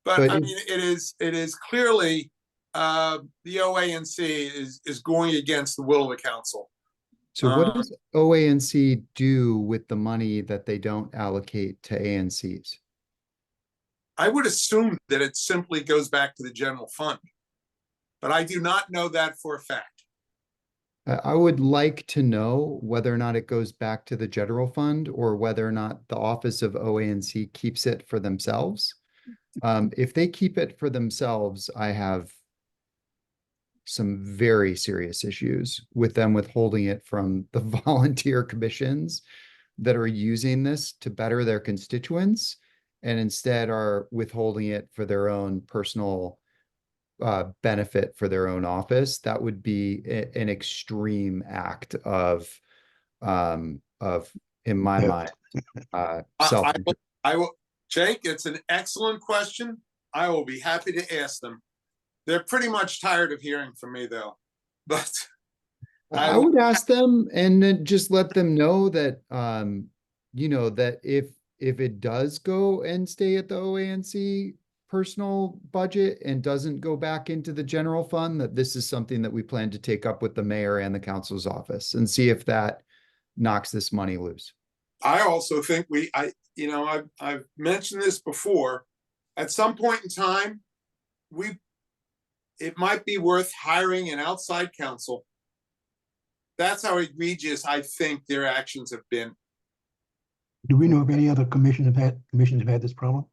But I mean, it is clearly the OANC is going against the will of the council. So what does OANC do with the money that they don't allocate to ANCs? I would assume that it simply goes back to the general fund, but I do not know that for a fact. I would like to know whether or not it goes back to the general fund or whether or not the office of OANC keeps it for themselves. If they keep it for themselves, I have some very serious issues with them withholding it from the volunteer commissions that are using this to better their constituents and instead are withholding it for their own personal benefit for their own office. That would be an extreme act of in my mind, self. I will, Jake, it's an excellent question. I will be happy to ask them. They're pretty much tired of hearing from me though, but I would ask them and then just let them know that, you know, that if it does go and stay at the OANC personal budget and doesn't go back into the general fund, that this is something that we plan to take up with the mayor and the council's office and see if that knocks this money loose. I also think I've mentioned this before. At some point in time, it might be worth hiring an outside counsel. That's how egregious I think their actions have been. Do we know if any other commissions have had this problem?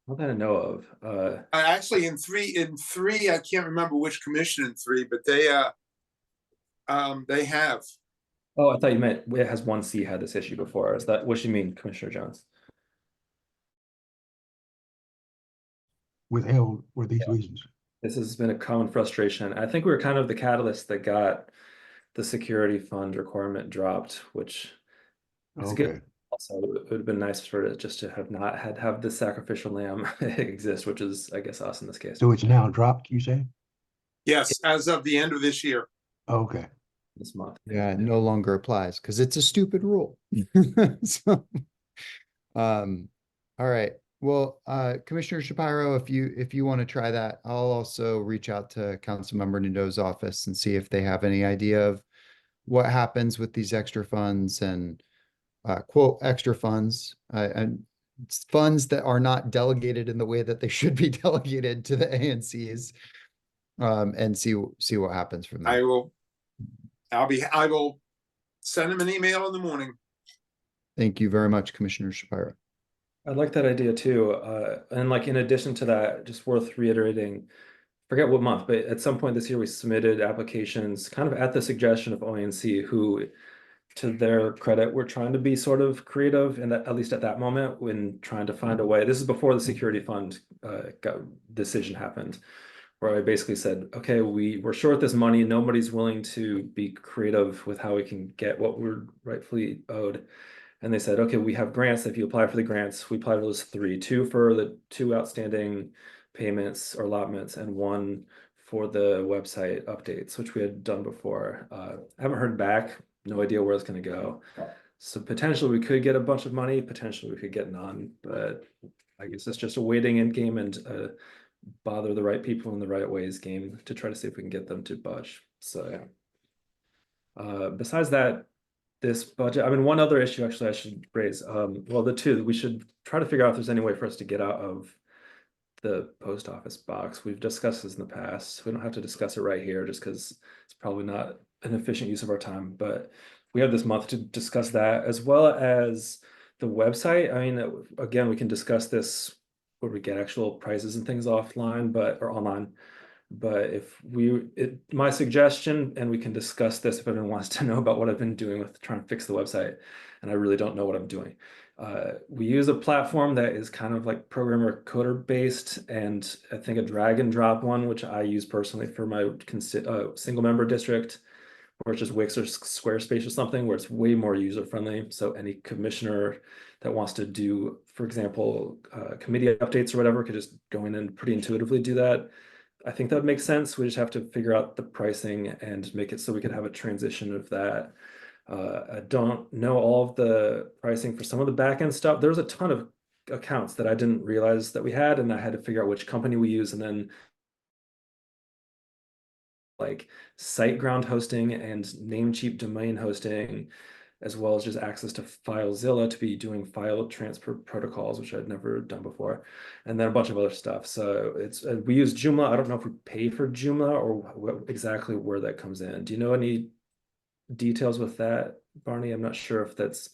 Not that I know of. Actually, in three, I can't remember which commission in three, but they have. Oh, I thought you meant it has 1C had this issue before. Is that what you mean, Commissioner Jones? Withheld for these reasons. This has been a common frustration. I think we were kind of the catalyst that got the security fund requirement dropped, which is good. Also, it would have been nice for it just to have not have the sacrificial lamb exist, which is, I guess, us in this case. So it's now dropped, you say? Yes, as of the end of this year. Okay. This month. Yeah, it no longer applies because it's a stupid rule. So, all right. Well, Commissioner Shapiro, if you want to try that, I'll also reach out to Councilmember Nadeau's office and see if they have any idea of what happens with these extra funds and quote extra funds and funds that are not delegated in the way that they should be delegated to the ANCs, and see what happens from there. I will send him an email in the morning. Thank you very much, Commissioner Shapiro. I like that idea too. And like in addition to that, just worth reiterating, forget what month, but at some point this year we submitted applications kind of at the suggestion of OANC, who, to their credit, were trying to be sort of creative, and at least at that moment, when trying to find a way. This is before the security fund decision happened, where I basically said, okay, we're short this money. Nobody's willing to be creative with how we can get what we're rightfully owed. And they said, okay, we have grants. If you apply for the grants, we apply for those three, two for the two outstanding payments or allotments, and one for the website updates, which we had done before. Haven't heard back, no idea where it's going to go. So potentially we could get a bunch of money, potentially we could get none, but I guess it's just a waiting end game and bother the right people in the right ways game to try to see if we can get them to budge. So yeah. Besides that, this budget, I mean, one other issue actually I should raise. Well, the two, we should try to figure out if there's any way for us to get out of the post office box. We've discussed this in the past. We don't have to discuss it right here just because it's probably not an efficient use of our time, but we have this month to discuss that as well as the website. I mean, again, we can discuss this where we get actual prices and things offline, or online. But if my suggestion, and we can discuss this if anyone wants to know about what I've been doing with trying to fix the website, and I really don't know what I'm doing. We use a platform that is kind of like programmer coder based, and I think a drag and drop one, which I use personally for my single member district, or it's just Wix or Squarespace or something, where it's way more user friendly. So any commissioner that wants to do, for example, committee updates or whatever, could just go in and pretty intuitively do that. I think that would make sense. We just have to figure out the pricing and make it so we can have a transition of that. I don't know all of the pricing for some of the backend stuff. There's a ton of accounts that I didn't realize that we had, and I had to figure out which company we use, and then like SiteGround hosting and Namecheap domain hosting, as well as just access to FileZilla to be doing file transfer protocols, which I'd never done before, and then a bunch of other stuff. So it's we use Joomla. I don't know if we pay for Joomla or exactly where that comes in. Do you know any details with that, Barney? I'm not sure if that's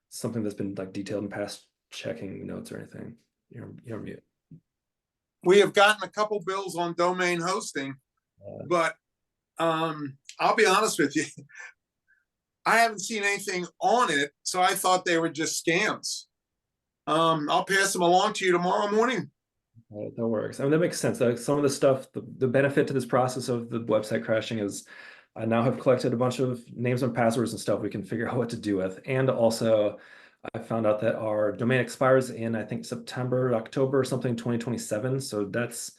something that's been like detailed in past checking notes or anything. You're mute. We have gotten a couple bills on domain hosting, but I'll be honest with you. I haven't seen anything on it, so I thought they were just scams. I'll pass them along to you tomorrow morning. That works. I mean, that makes sense. Like some of the stuff, the benefit to this process of the website crashing is I now have collected a bunch of names and passwords and stuff we can figure out what to do with. And also, I found out that our domain expires in, I think, September, October, or something, 2027. So that's,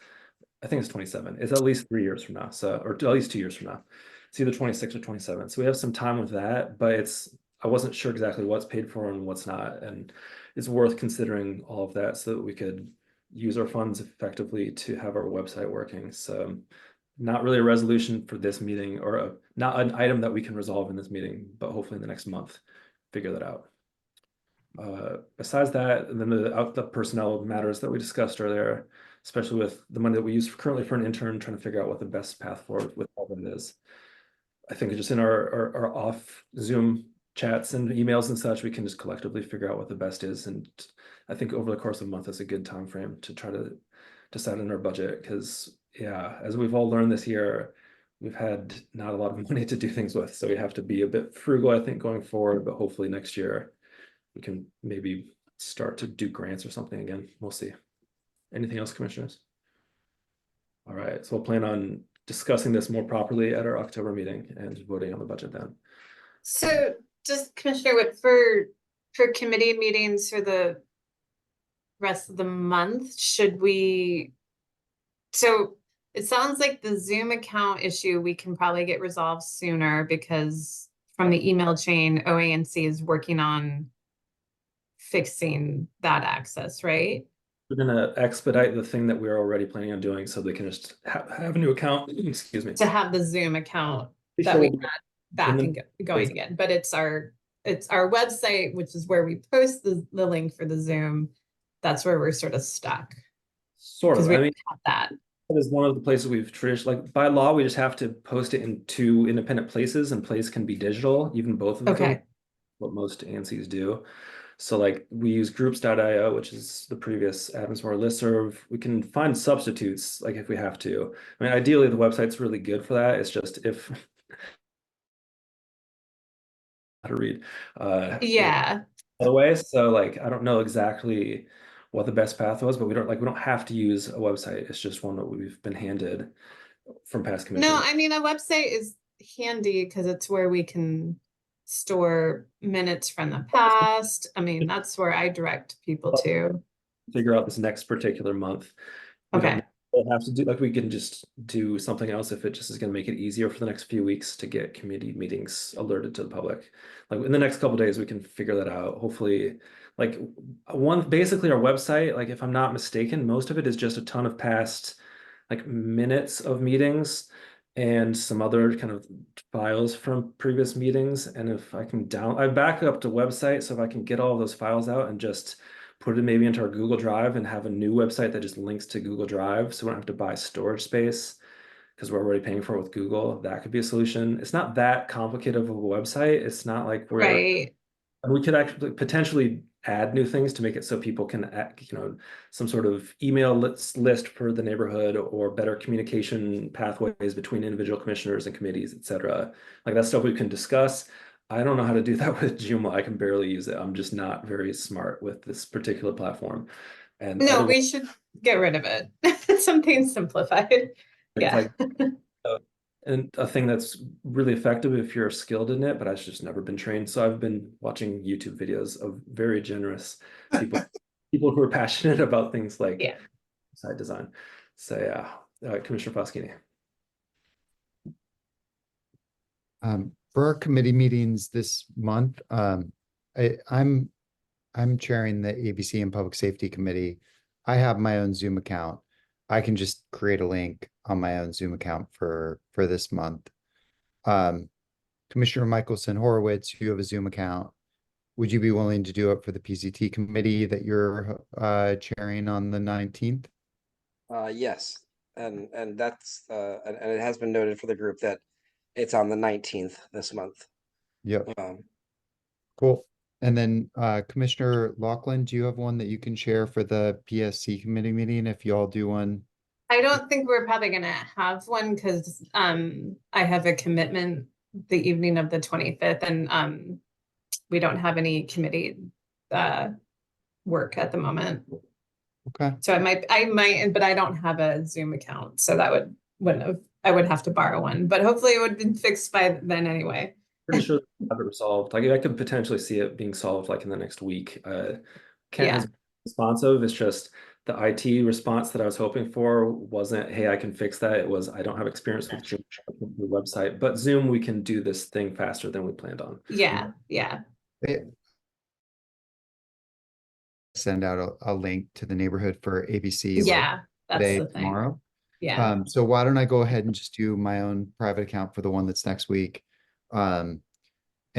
I think it's 27. It's at least 3 years from now. So, or at least 2 years from now. It's either 26 or 27. So we have some time with that, but I wasn't sure exactly what's paid for and what's not. And it's worth considering all of that so that we could use our funds effectively to have our website working. So not really a resolution for this meeting, or not an item that we can resolve in this meeting, but hopefully in the next month, figure that out. Besides that, and then the personnel matters that we discussed earlier, especially with the money that we use currently for an intern, trying to figure out what the best path forward with all of it is. I think just in our off Zoom chats and emails and such, we can just collectively figure out what the best is. And I think over the course of a month is a good time frame to try to decide on our budget, because yeah, as we've all learned this year, we've had not a lot of money to do things with. So we have to be a bit frugal, I think, going forward, but hopefully next year we can maybe start to do grants or something again. We'll see. Anything else, commissioners? All right, so we'll plan on discussing this more properly at our October meeting and voting on the budget then. So just Commissioner Witt, for committee meetings for the rest of the month, should we, so it sounds like the Zoom account issue we can probably get resolved sooner, because from the email chain, OANC is working on fixing that access, right? We're gonna expedite the thing that we're already planning on doing so they can just have a new account, excuse me. To have the Zoom account that we had back and going again, but it's our website, which is where we post the link for the Zoom. That's where we're sort of stuck. Sort of. We I mean, have that is one of the places we've traditionally, like by law, we just have to post it in 2 independent places, and place can be digital, even both of them, what most ANCs do. So like we use groups.io, which is the previous Adams More listserv. We can find substitutes like if we have to. I mean, ideally the website's really good for that. It's just if how to read. Yeah. Other ways. So like I don't know exactly what the best path was, but we don't have to use a website. It's just one that we've been handed from past commissions. No, I mean, a website is handy because it's where we can store minutes from the past. I mean, that's where I direct people to. Figure out this next particular month. We Okay. don't know we'll have to do, like, we can just do something else if it just is gonna make it easier for the next few weeks to get committee meetings alerted to the public. Like in the next couple days, we can figure that out. Hopefully, like basically our website, like if I'm not mistaken, most of it is just a ton of past like minutes of meetings and some other kind of files from previous meetings. And if I can I back up the website, so if I can get all of those files out and just put it maybe into our Google Drive and have a new website that just links to Google Drive, so we don't have to buy storage space because we're already paying for it with Google. That could be a solution. It's not that complicated of a website. It's not like we're Right. and we could actually potentially add new things to make it so people can, some sort of email list for the neighborhood or better communication pathways between individual commissioners and committees, et cetera. Like that's stuff we can discuss. I don't know how to do that with Joomla. I can barely use it. I'm just not very smart with this particular platform. And No, otherwise, we should get rid of it. Something simplified. it's Yeah. like and a thing that's really effective if you're skilled in it, but I've just never been trained. So I've been watching YouTube videos of very generous people, people who are passionate about things like Yeah. site design. So yeah, Commissioner Foskini. For our committee meetings this month, I'm chairing the ABC and Public Safety Committee. I have my own Zoom account. I can just create a link on my own Zoom account for this month. Commissioner Michelson Horowitz, you have a Zoom account. Would you be willing to do it for the PCT committee that you're chairing on the 19th? Yes, and that's and it has been noted for the group that it's on the 19th this month. Yep. Cool. And then Commissioner Lachlan, do you have one that you can share for the PSC committee meeting if you all do one? I don't think we're probably gonna have one because I have a commitment the evening of the 25th, and we don't have any committee work at the moment. Okay. So I might, but I don't have a Zoom account, so that I would have to borrow one, but hopefully it would have been fixed by then anyway. Pretty sure they have it resolved. Like I could potentially see it being solved like in the next week. Kent has been responsive. It's just the IT response that I was hoping for wasn't, hey, I can fix that. It was, I don't have experience with Zoom the website, but Zoom, we can do this thing faster than we planned on. Yeah. Send out a link to the neighborhood for ABC Yeah, that's today, the thing. tomorrow. Yeah. So why don't I go ahead and just do my own private account for the one that's next week. And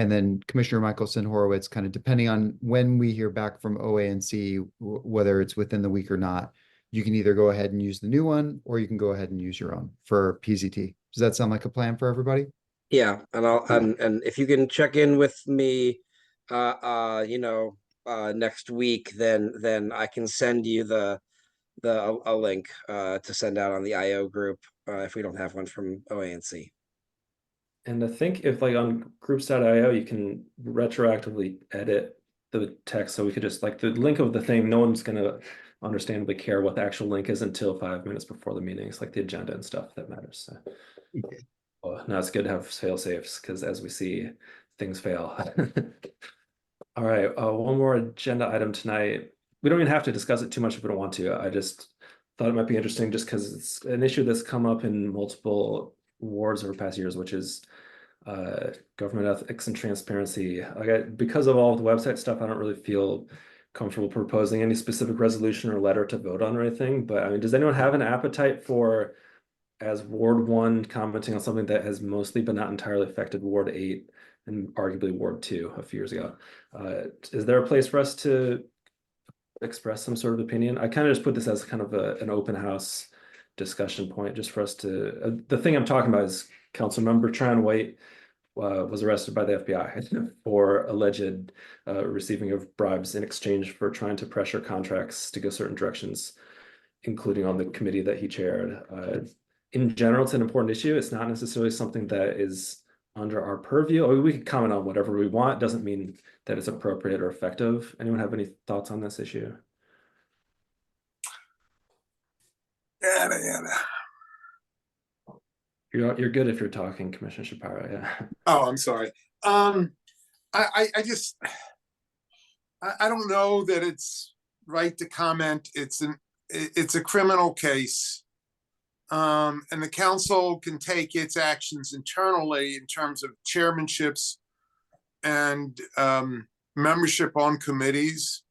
then Commissioner Michelson Horowitz, kind of depending on when we hear back from OANC, whether it's within the week or not, you can either go ahead and use the new one or you can go ahead and use your own for PZT. Does that sound like a plan for everybody? Yeah, and I'll and if you can check in with me next week, then I can send you a link to send out on the IO group if we don't have one from OANC. And I think if like on groups.io, you can retroactively edit the text. So we could just like the link of the thing, no one's gonna understandably care what the actual link is until 5 minutes before the meeting. It's like the agenda and stuff that matters. So now it's good to have fail safes because as we see, things fail. All right, one more agenda item tonight. We don't even have to discuss it too much if we don't want to. I just thought it might be interesting just because it's an issue that's come up in multiple wards over past years, which is government ethics and transparency. Because of all the website stuff, I don't really feel comfortable proposing any specific resolution or letter to vote on or anything. But I mean, does anyone have an appetite for, as Ward 1, commenting on something that has mostly but not entirely affected Ward 8 and arguably Ward 2 a few years ago? Is there a place for us to express some sort of opinion? I kind of just put this as kind of an open house discussion point just for us to, the thing I'm talking about is Councilmember Tran White was arrested by the FBI for alleged receiving of bribes in exchange for trying to pressure contracts to go certain directions, including on the committee that he chaired. In general, it's an important issue. It's not necessarily something that is under our purview. I mean, we can comment on whatever we want. Doesn't mean that it's appropriate or effective. Anyone have any thoughts on this issue? You're good if you're talking, Commissioner Shapiro. Yeah. Oh, I'm sorry. I just I don't know that it's right to comment. It's a criminal case. And the council can take its actions internally in terms of chairmanships and membership on committees.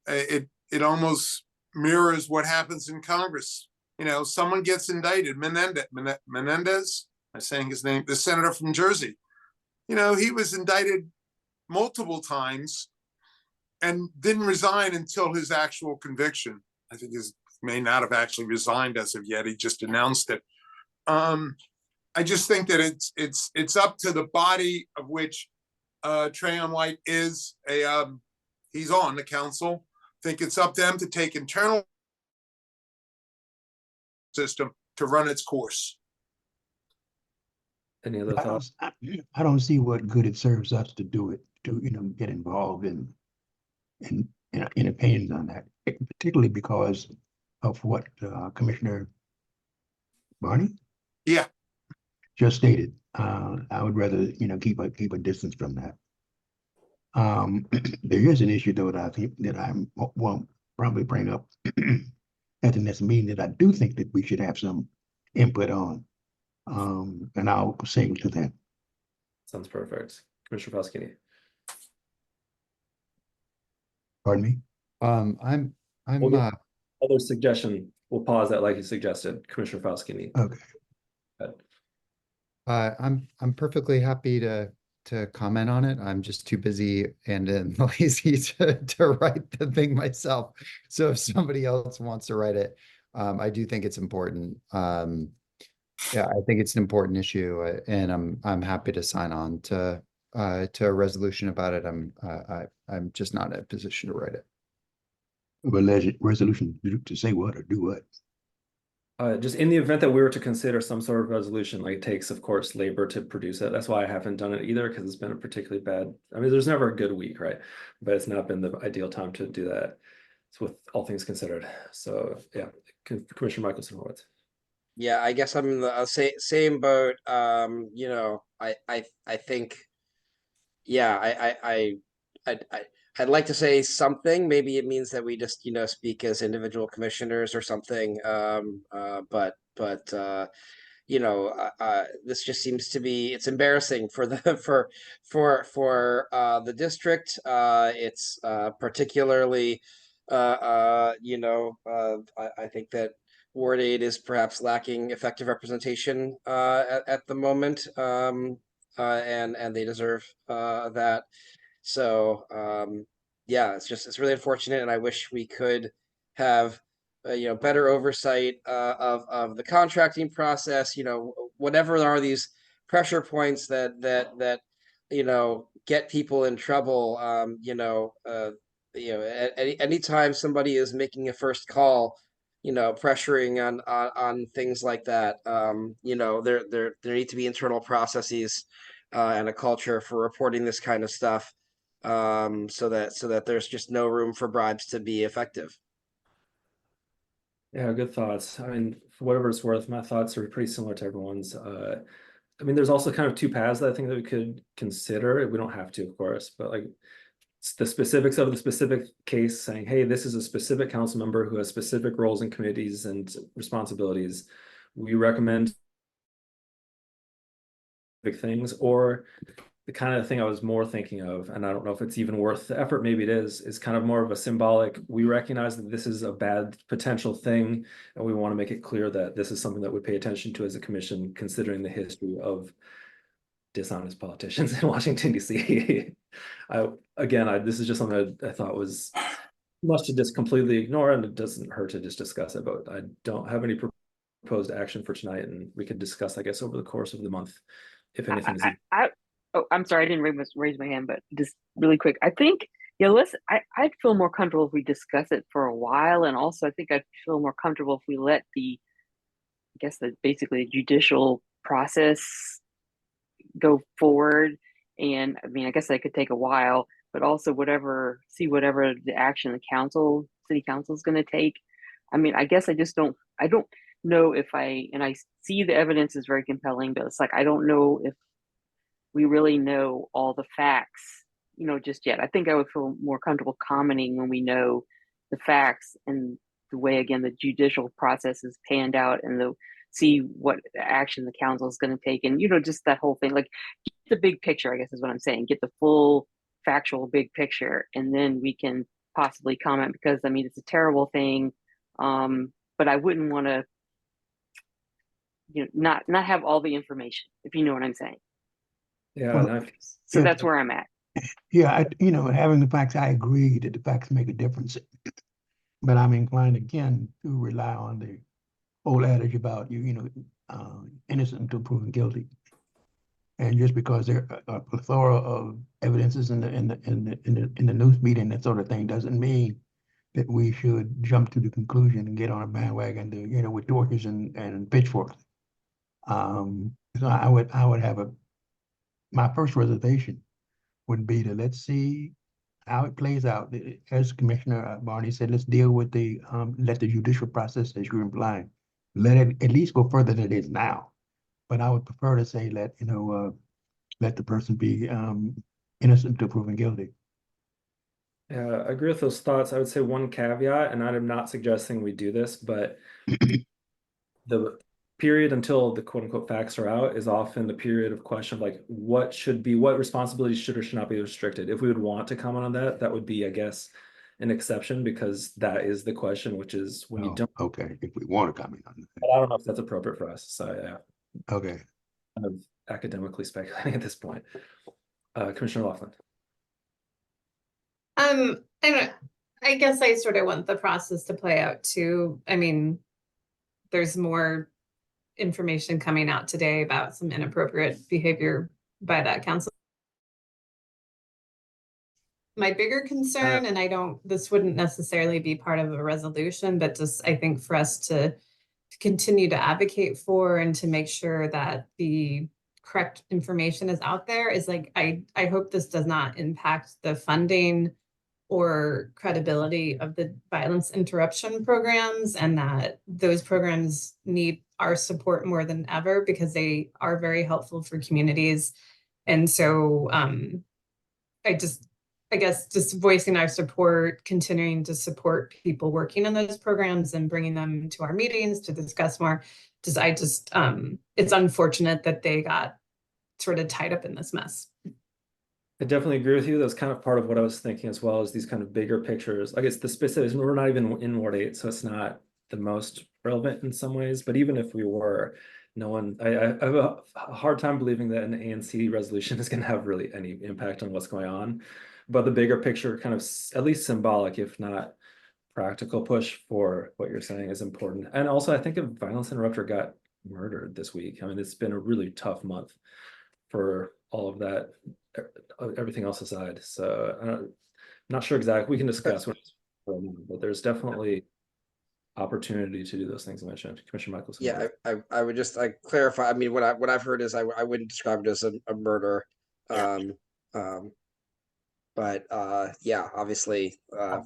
It almost mirrors what happens in Congress. You know, someone gets indicted, Menendez, I'm saying his name, the senator from Jersey. You know, he was indicted multiple times and didn't resign until his actual conviction. I think he may not have actually resigned as of yet. He just announced it. I just think that it's up to the body of which Trayon White is he's on the council. I think it's up to them to take internal system to run its course. Any other thoughts? I don't see what good it serves us to do it, to, you know, get involved in opinions on that, particularly because of what Commissioner Barney? Yeah. Just stated. I would rather, you know, keep a distance from that. There is an issue though that I think that I won't probably bring up at the next meeting that I do think that we should have some input on. And I'll say to that. Sounds perfect. Commissioner Pasquini. Pardon me? I'm We'll get other suggestion. We'll pause that like you suggested, Commissioner Pasquini. Okay. I'm perfectly happy to comment on it. I'm just too busy and lazy to write the thing myself. So if somebody else wants to write it, I do think it's important. Yeah, I think it's an important issue, and I'm happy to sign on to a resolution about it. I'm just not in a position to write it. Resolution to say what or do what? Just in the event that we were to consider some sort of resolution, like it takes, of course, labor to produce it. That's why I haven't done it either, because it's been a particularly bad. I mean, there's never a good week, right? But it's not been the ideal time to do that. It's with all things considered. So yeah, Commissioner Michelson Horowitz. Yeah, I guess I'm in the same boat. You know, I think, yeah, I'd like to say something. Maybe it means that we just, you know, speak as individual commissioners or something. But you know, this just seems to be, it's embarrassing for the for the district. It's particularly you know, I think that Ward 8 is perhaps lacking effective representation at the moment, and they deserve that. So yeah, it's really unfortunate, and I wish we could have you know, better oversight of the contracting process. You know, whatever are these pressure points that you know, get people in trouble. You know, anytime somebody is making a first call, you know, pressuring on things like that, you know, there need to be internal processes and a culture for reporting this kind of stuff, so that there's just no room for bribes to be effective. Yeah, good thoughts. I mean, for whatever it's worth, my thoughts are pretty similar to everyone's. I mean, there's also kind of two paths that I think that we could consider. We don't have to, of course, but like the specifics of the specific case, saying, hey, this is a specific council member who has specific roles and committees and responsibilities. We recommend big things, or the kind of thing I was more thinking of, and I don't know if it's even worth the effort, maybe it is kind of more of a symbolic, we recognize that this is a bad potential thing, and we want to make it clear that this is something that we pay attention to as a commission, considering the history of dishonest politicians in Washington, D.C. This is just something I thought was much to just completely ignore, and it doesn't hurt to just discuss it, but I don't have any proposed action for tonight, and we could discuss, I guess, over the course of the month, if anything. Oh, I'm sorry, I didn't raise my hand, but just really quick. I think, yeah, I'd feel more comfortable if we discuss it for a while. And also I think I'd feel more comfortable if we let basically judicial process go forward. And I mean, I guess that could take a while, but also whatever the action the city council is going to take. I mean, I guess I don't know if and I see the evidence is very compelling, but it's like, I don't know if we really know all the facts, you know, just yet. I think I would feel more comfortable commenting when we know the facts and the way, again, the judicial process is panned out and the see what action the council is going to take, and just that whole thing. Like, get the big picture, I guess is what I'm saying. Get the full factual big picture, and then we can possibly comment, because I mean it's a terrible thing, but I wouldn't want to not have all the information, if you know what I'm saying. Yeah, Well, and So that's where I'm at. Yeah, having the facts, I agree that the facts make a difference. But I'm inclined again to rely on the old adage about innocent until proven guilty. And just because there are a plethora of evidences in the news media and that sort of thing doesn't mean that we should jump to the conclusion and get on a bandwagon to, with torches and pitchforks. So I would have my first reservation would be to let's see how it plays out. As Commissioner Barney said, let's deal with let the judicial process, as you're implying, let it at least go further than it is now. But I would prefer to say let the person be innocent until proven guilty. yeah, I agree with those thoughts. I would say one caveat, and I'm not suggesting we do this, but the period until the quote unquote facts are out is often the period of question of like what responsibilities should or should not be restricted. If we would want to comment on that, that would be, I guess, an exception, because that is the question, which is when you don't. Okay, if we want to comment on it. But I don't know if that's appropriate for us. So yeah, Okay. kind of academically speculating at this point. Commissioner Laughlin. I guess I sort of want the process to play out too. I mean, there's more information coming out today about some inappropriate behavior by that council. My bigger concern, and this wouldn't necessarily be part of a resolution, but just I think for us to continue to advocate for and to make sure that the correct information is out there is like, I hope this does not impact the funding or credibility of the violence interruption programs, and that those programs need our support more than ever because they are very helpful for communities. And so I guess just voicing our support, continuing to support people working in those programs and bringing them to our meetings to discuss more. It's unfortunate that they got sort of tied up in this mess. I definitely agree with you. That's kind of part of what I was thinking as well, as these kind of bigger pictures. I guess the specifics, we're not even in Ward 8, so it's not the most relevant in some ways. But even if we were, I have a hard time believing that an ANC resolution is going to have really any impact on what's going on. But the bigger picture, kind of at least symbolic, if not practical push for what you're saying is important. And also, I think a violence interrupter got murdered this week. I mean, it's been a really tough month for all of that, everything else aside. So I'm not sure exactly. We can discuss what, but there's definitely opportunity to do those things I mentioned. Commissioner Michelson. Yeah, I would just clarify. I mean, what I've heard is I wouldn't describe it as a murder. But yeah, obviously,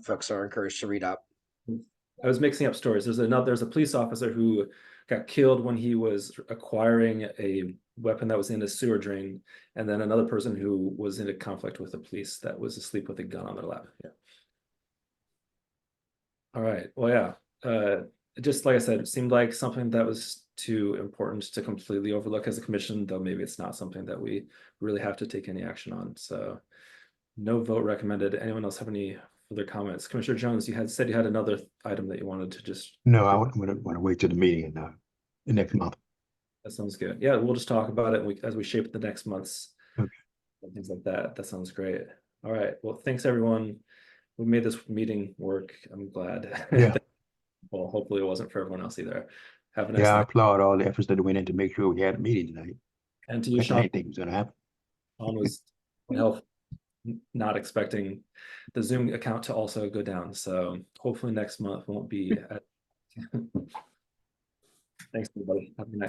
folks are encouraged to read up. I was mixing up stories. There's a police officer who got killed when he was acquiring a weapon that was in a sewer drain, and then another person who was in a conflict with the police that was asleep with a gun on their lap. Yeah. All right. Well, yeah. Just like I said, it seemed like something that was too important to completely overlook as a commission, though maybe it's not something that we really have to take any action on. So no vote recommended. Anyone else have any further comments? Commissioner Jones, you said you had another item that you wanted to just. No, I want to wait till the meeting the next month. That sounds good. Yeah, we'll just talk about it as we shape the next month's. Okay. And things like that. That sounds great. All right. Well, thanks everyone. We made this meeting work. I'm glad. Yeah. Well, hopefully it wasn't for everyone else either. Have a nice Yeah, I night. applaud all the efforts that went in to make sure we had a meeting tonight. And to you, I Sean. didn't think it was gonna happen. Sean was not expecting the Zoom account to also go down. So hopefully next month won't be at. Thanks, everybody. Have a good night.